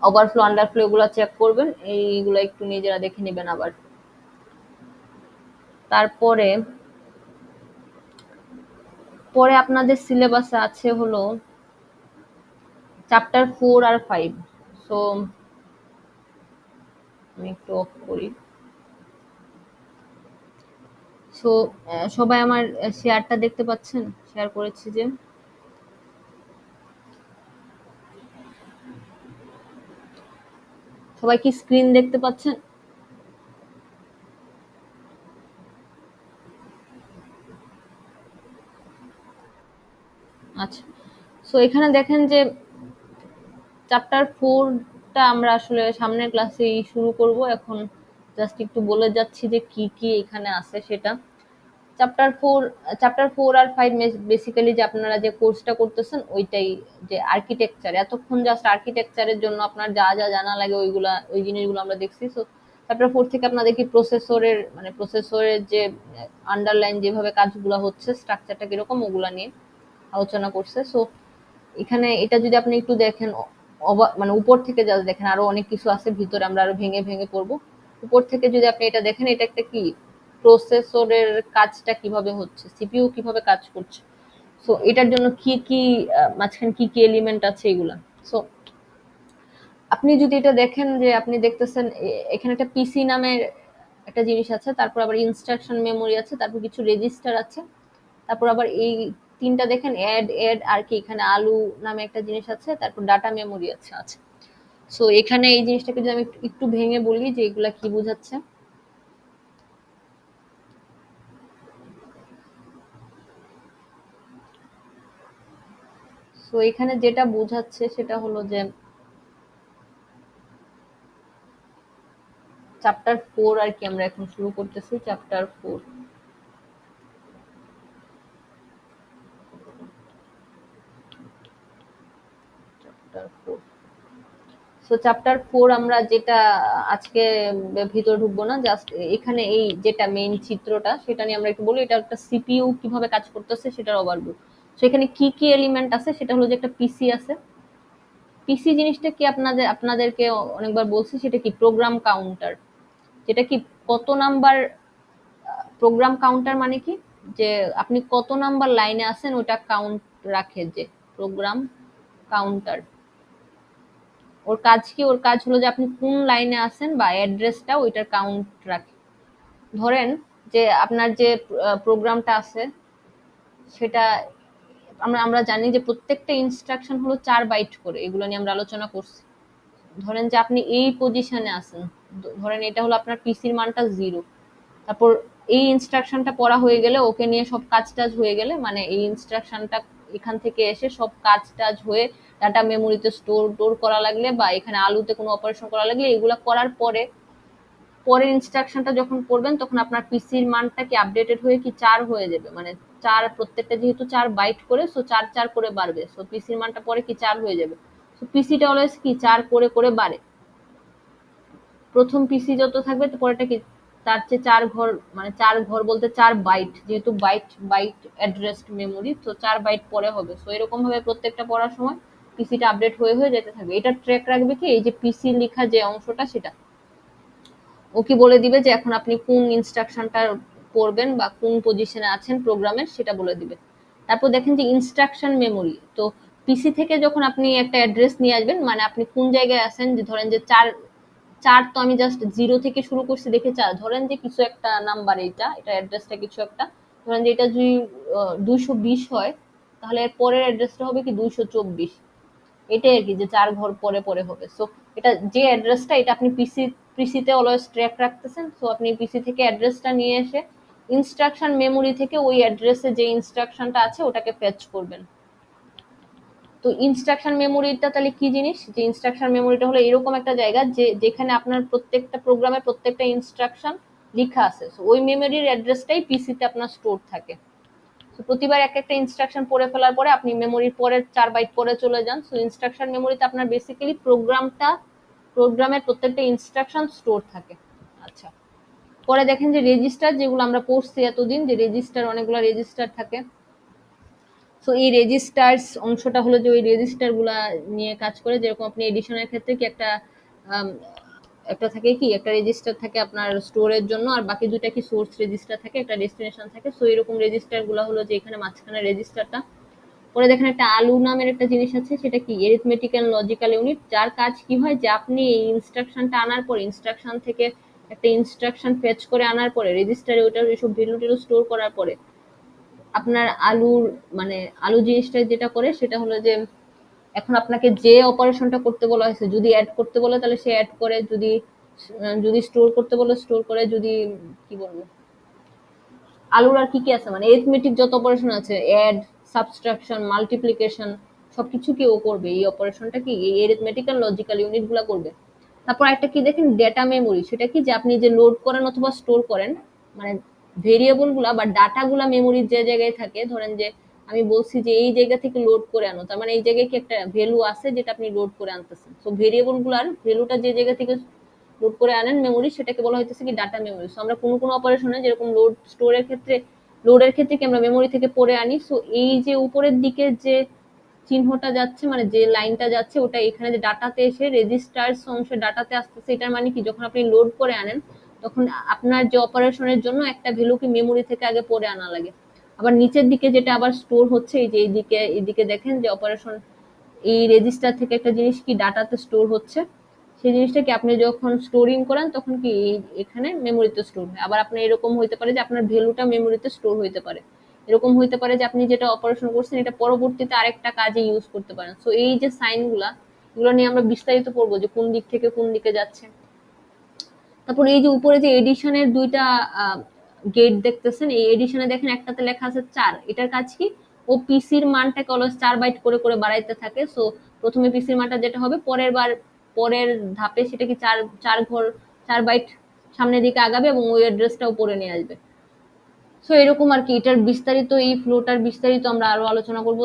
ওভারফ্লো আন্ডারফ্লো এগুলো চেক করবেন। এইগুলো একটু নিজেরা দেখে নেবেন আবার। তারপরে পরে আপনাদের সিলেবাসে আছে হলো চ্যাপ্টার 4 আর 5। সো আমি একটু অফ করি। সো সবাই আমার শেয়ারটা দেখতে পাচ্ছেন? শেয়ার করেছি যে, সবাই কি স্ক্রিন দেখতে পাচ্ছেন? আচ্ছা। সো এখানে দেখেন যে চ্যাপ্টার 4টা আমরা আসলে সামনের ক্লাসেই শুরু করব। এখন জাস্ট একটু বলে যাচ্ছি যে কি কি এখানে আছে সেটা। চ্যাপ্টার 4, চ্যাপ্টার 4 আর 5 বেসিক্যালি যে আপনারা যে কোর্সটা করতেছেন ওইটাই, যে আর্কিটেকচার, এতক্ষণ জাস্ট আর্কিটেকচারের জন্য আপনার যা যা জানা লাগে ওইগুলা ওই জিনিসগুলো আমরা দেখছি। সো চ্যাপ্টার 4 থেকে আপনাদের কি প্রসেসরের মানে প্রসেসরের যে আন্ডারলাইন যেভাবে কাজগুলো হচ্ছে, স্ট্রাকচারটা কিরকম ওগুলা নিয়ে আলোচনা করছে। সো এখানে এটা যদি আপনি একটু দেখেন, মানে উপর থেকে যা দেখেন, আরো অনেক কিছু আছে ভিতরে, আমরা আরো ভেঙে ভেঙে পড়বো। উপর থেকে যদি আপনি এটা দেখেন, এটা একটা কি প্রসেসরের কাজটা কিভাবে হচ্ছে, সিপিইউ কিভাবে কাজ করছে। সো এটার জন্য কি কি মাঝখানে কি কি এলিমেন্ট আছে এগুলা। সো আপনি যদি এটা দেখেন, যে আপনি দেখতেছেন এখানে একটা পিসি নামের একটা জিনিস আছে, তারপর আবার ইনস্ট্রাকশন মেমোরি আছে, তারপর কিছু রেজিস্টার আছে, তারপর আবার এই তিনটা দেখেন এড এড আর কি এখানে আলু নামে একটা জিনিস আছে, তারপর ডাটা মেমোরি আছে। সো এখানে এই জিনিসটাকে যদি আমি একটু ভেঙে বলি যে এগুলা কি বোঝাচ্ছে। সো এখানে যেটা বোঝাচ্ছে সেটা হলো যে চ্যাপ্টার 4 আর কি আমরা এখন শুরু করতেছি, চ্যাপ্টার 4। চ্যাপ্টার 4, সো চ্যাপ্টার 4 আমরা যেটা আজকে ভিতরে ঢুকবো না, জাস্ট এখানে এই যেটা মেইন চিত্রটা সেটা নিয়ে আমরা একটু বলি। এটা একটা সিপিইউ কিভাবে কাজ করতেছে সেটার ওভারভিউ। সো এখানে কি কি এলিমেন্ট আছে সেটা হলো যে একটা পিসি আছে। পিসি জিনিসটা কি আপনাদেরকে অনেকবার বলছি, সেটা কি প্রোগ্রাম কাউন্টার। যেটা কি কত নাম্বার, প্রোগ্রাম কাউন্টার মানে কি, যে আপনি কত নাম্বার লাইনে আছেন ওটা কাউন্ট রাখে, যে প্রোগ্রাম কাউন্টার। ওর কাজ কি, ওর কাজ হলো যে আপনি কোন লাইনে আছেন বা অ্যাড্রেসটা ওইটার কাউন্ট রাখে। ধরেন যে আপনার যে প্রোগ্রামটা আছে সেটা আমরা আমরা জানি যে প্রত্যেকটা ইনস্ট্রাকশন হলো 4 বাইট করে, এগুলো নিয়ে আমরা আলোচনা করছি। ধরেন যে আপনি এই পজিশনে আছেন, ধরেন এটা হলো আপনার পিসির মানটা 0। তারপর এই ইনস্ট্রাকশনটা পড়া হয়ে গেলে, ওকে নিয়ে সব কাজ টাজ হয়ে গেলে, মানে এই ইনস্ট্রাকশনটা এখান থেকে এসে সব কাজ টাজ হয়ে ডাটা মেমোরিতে স্টোর টোর করা লাগলে বা এখানে আলুতে কোনো অপারেশন করা লাগলে, এগুলো করার পরে পরের ইনস্ট্রাকশনটা যখন করবেন তখন আপনার পিসির মানটা কি আপডেটেড হয়ে কি 4 হয়ে যাবে, মানে 4, প্রত্যেকটা যেহেতু 4 বাইট করে, সো 4 4 করে বাড়বে, সো পিসির মানটা পরে কি 4 হয়ে যাবে। সো পিসিটা অলওয়েজ কি 4 করে করে বাড়ে। প্রথম পিসি যত থাকবে পরেরটা কি তার চেয়ে 4 ঘর, মানে 4 ঘর বলতে 4 বাইট, যেহেতু বাইট বাইট অ্যাড্রেসড মেমোরি, তো 4 বাইট পরে হবে। সো এরকম ভাবে প্রত্যেকটা পড়ার সময় পিসিটা আপডেট হয়ে হয়ে যেতে থাকবে। এটা ট্র্যাক রাখবে কি, এই যে পিসি লেখা যে অংশটা সেটা ও কি বলে দিবে যে এখন আপনি কোন ইনস্ট্রাকশনটা পড়বেন বা কোন পজিশনে আছেন প্রোগ্রামের সেটা বলে দিবে। তারপর দেখেন যে ইনস্ট্রাকশন মেমোরি, তো পিসি থেকে যখন আপনি একটা অ্যাড্রেস নিয়ে আসবেন, মানে আপনি কোন জায়গায় আছেন, যে ধরেন যে 4 4, তো আমি জাস্ট 0 থেকে শুরু করছি দেখে 4, ধরেন যে কিছু একটা নাম্বার, এটা এটা অ্যাড্রেসটা কিছু একটা, ধরেন যে এটা যদি 220 হয়, তাহলে এর পরের অ্যাড্রেসটা হবে কি 224। এটাই আর কি, যে 4 ঘর পরে পরে হবে। সো এটা যে অ্যাড্রেসটা, এটা আপনি পিসিতে অলওয়েজ ট্র্যাক রাখতেছেন। সো আপনি পিসি থেকে অ্যাড্রেসটা নিয়ে এসে ইনস্ট্রাকশন মেমোরি থেকে ওই অ্যাড্রেসে যে ইনস্ট্রাকশনটা আছে ওটাকে ফেচ করবেন। তো ইনস্ট্রাকশন মেমোরিটা তাহলে কি জিনিস, যে ইনস্ট্রাকশন মেমোরিটা হলো এরকম একটা জায়গা যে যেখানে আপনার প্রত্যেকটা প্রোগ্রামের প্রত্যেকটা ইনস্ট্রাকশন লেখা আছে, সো ওই মেমোরির অ্যাড্রেসটাই পিসিতে আপনার স্টোর থাকে। তো প্রতিবার এক একটা ইনস্ট্রাকশন পড়ে ফেলার পরে আপনি মেমোরির পরের 4 বাইট পরে চলে যান। সো ইনস্ট্রাকশন মেমোরিতে আপনার বেসিক্যালি প্রোগ্রামের প্রত্যেকটা ইনস্ট্রাকশন স্টোর থাকে। আচ্ছা, পরে দেখেন যে রেজিস্টার, যেগুলো আমরা পড়ছি এতদিন, যে রেজিস্টার, অনেকগুলো রেজিস্টার থাকে। সো এই রেজিস্টার্স অংশটা হলো যে ওই রেজিস্টার গুলা নিয়ে কাজ করে। যেরকম আপনি এডিশনের ক্ষেত্রে কি একটা থাকে কি, একটা রেজিস্টার থাকে আপনার স্টোরের জন্য, আর বাকি দুইটা কি সোর্স রেজিস্টার থাকে, একটা ডেস্টিনেশন থাকে। সো এরকম রেজিস্টার গুলা হলো যে এখানে মাঝখানে রেজিস্টারটা। পরে দেখেন একটা আলু নামের একটা জিনিস আছে, সেটা কি এরিথমেটিক এন্ড লজিক্যাল ইউনিট, যার কাজ কি হয় যে আপনি এই ইনস্ট্রাকশনটা আনার পর, ইনস্ট্রাকশন থেকে একটা ইনস্ট্রাকশন ফেচ করে আনার পরে রেজিস্টারে ওটার এসব ভ্যালু টেলু স্টোর করার পরে আপনার আলুর, মানে আলু জিনিসটা যেটা করে সেটা হলো যে এখন আপনাকে যে অপারেশনটা করতে বলা হয়েছে, যদি অ্যাড করতে বলে তাহলে সে অ্যাড করে, যদি যদি স্টোর করতে বলে স্টোর করে, যদি কি বলবো, আলুর আর কি কি আছে, মানে এরিথমেটিক যত অপারেশন আছে, অ্যাড, সাবট্রাকশন, মাল্টিপ্লিকেশন, সবকিছু কি ও করবে, এই অপারেশনটা কি এই এরিথমেটিক আর লজিক্যাল ইউনিট গুলা করবে। তারপর একটা কি দেখেন ডেটা মেমোরি, সেটা কি যে আপনি যে লোড করেন অথবা স্টোর করেন, মানে ভেরিয়েবল গুলা বা ডাটা গুলা মেমোরির যে জায়গায় থাকে, ধরেন যে আমি বলছি যে এই জায়গা থেকে লোড করে আনো, তার মানে এই জায়গায় কি একটা ভ্যালু আছে যেটা আপনি লোড করে আনতেছেন। তো ভেরিয়েবল গুলার ভ্যালুটা যে জায়গা থেকে লোড করে আনেন মেমোরি, সেটাকে বলা হইতেছে কি ডাটা মেমোরি। সো আমরা কোনো কোনো অপারেশনে যেরকম লোড স্টোরের ক্ষেত্রে, লোডের ক্ষেত্রে কি আমরা মেমোরি থেকে পড়ে আনি। সো এই যে উপরের দিকে যে চিহ্নটা যাচ্ছে, মানে যে লাইনটা যাচ্ছে, ওটা এখানে যে ডাটাতে এসে রেজিস্টার্স অংশে ডাটাতে আসতেছে, এটার মানে কি যখন আপনি লোড করে আনেন তখন আপনার যে অপারেশনের জন্য একটা ভ্যালু কি মেমোরি থেকে আগে পড়ে আনা লাগে। আবার নিচের দিকে যেটা আবার স্টোর হচ্ছে, এই যে এইদিকে দেখেন যে অপারেশন, এই রেজিস্টার থেকে একটা জিনিস কি ডাটাতে স্টোর হচ্ছে, সেই জিনিসটা কি আপনি যখন স্টোরিং করেন তখন কি এখানে মেমোরিতে স্টোর হয়। আবার আপনার এরকম হইতে পারে যে আপনার ভ্যালুটা মেমোরিতে স্টোর হইতে পারে, এরকম হইতে পারে যে আপনি যেটা অপারেশন করছেন এটা পরবর্তীতে আরেকটা কাজে ইউজ করতে পারেন। সো এই যে সাইনগুলা, এগুলো নিয়ে আমরা বিস্তারিত পড়বো যে কোন দিক থেকে কোন দিকে যাচ্ছে। তারপর এই যে উপরে যে এডিশনের দুইটা গেট দেখতেছেন, এই এডিশনে দেখেন একটাতে লেখা আছে 4, এটার কাজ কি, ও পিসির মানটাকে অলওয়েজ 4 বাইট করে করে বাড়াইতে থাকে। সো প্রথমে পিসির মানটা যেটা হবে পরের ধাপে সেটা কি 4 বাইট সামনের দিকে আগাবে এবং ওই অ্যাড্রেসটা উপরে নিয়ে আসবে। সো এরকম আর কি, এটার বিস্তারিত, এই ফ্লোটার বিস্তারিত আমরা আরো আলোচনা করবো।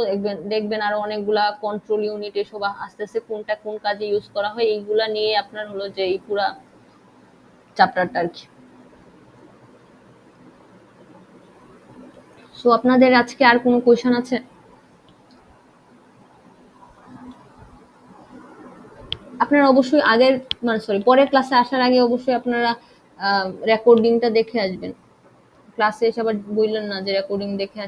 দেখবেন আরো অনেকগুলা কন্ট্রোল ইউনিট এসব আস্তে আস্তে কোনটা কোন কাজে ইউজ করা হয়, এইগুলা নিয়ে আপনার হলো যে এই পুরা চ্যাপ্টারটা আর কি। সো আপনাদের আজকে আর কোনো কোয়েশন আছে? আপনারা অবশ্যই আগের, মানে সরি, পরের ক্লাসে আসার আগে অবশ্যই আপনারা রেকর্ডিংটা দেখে আসবেন। ক্লাসে এসে আবার বললেন না যে রেকর্ডিং দেখে আসি।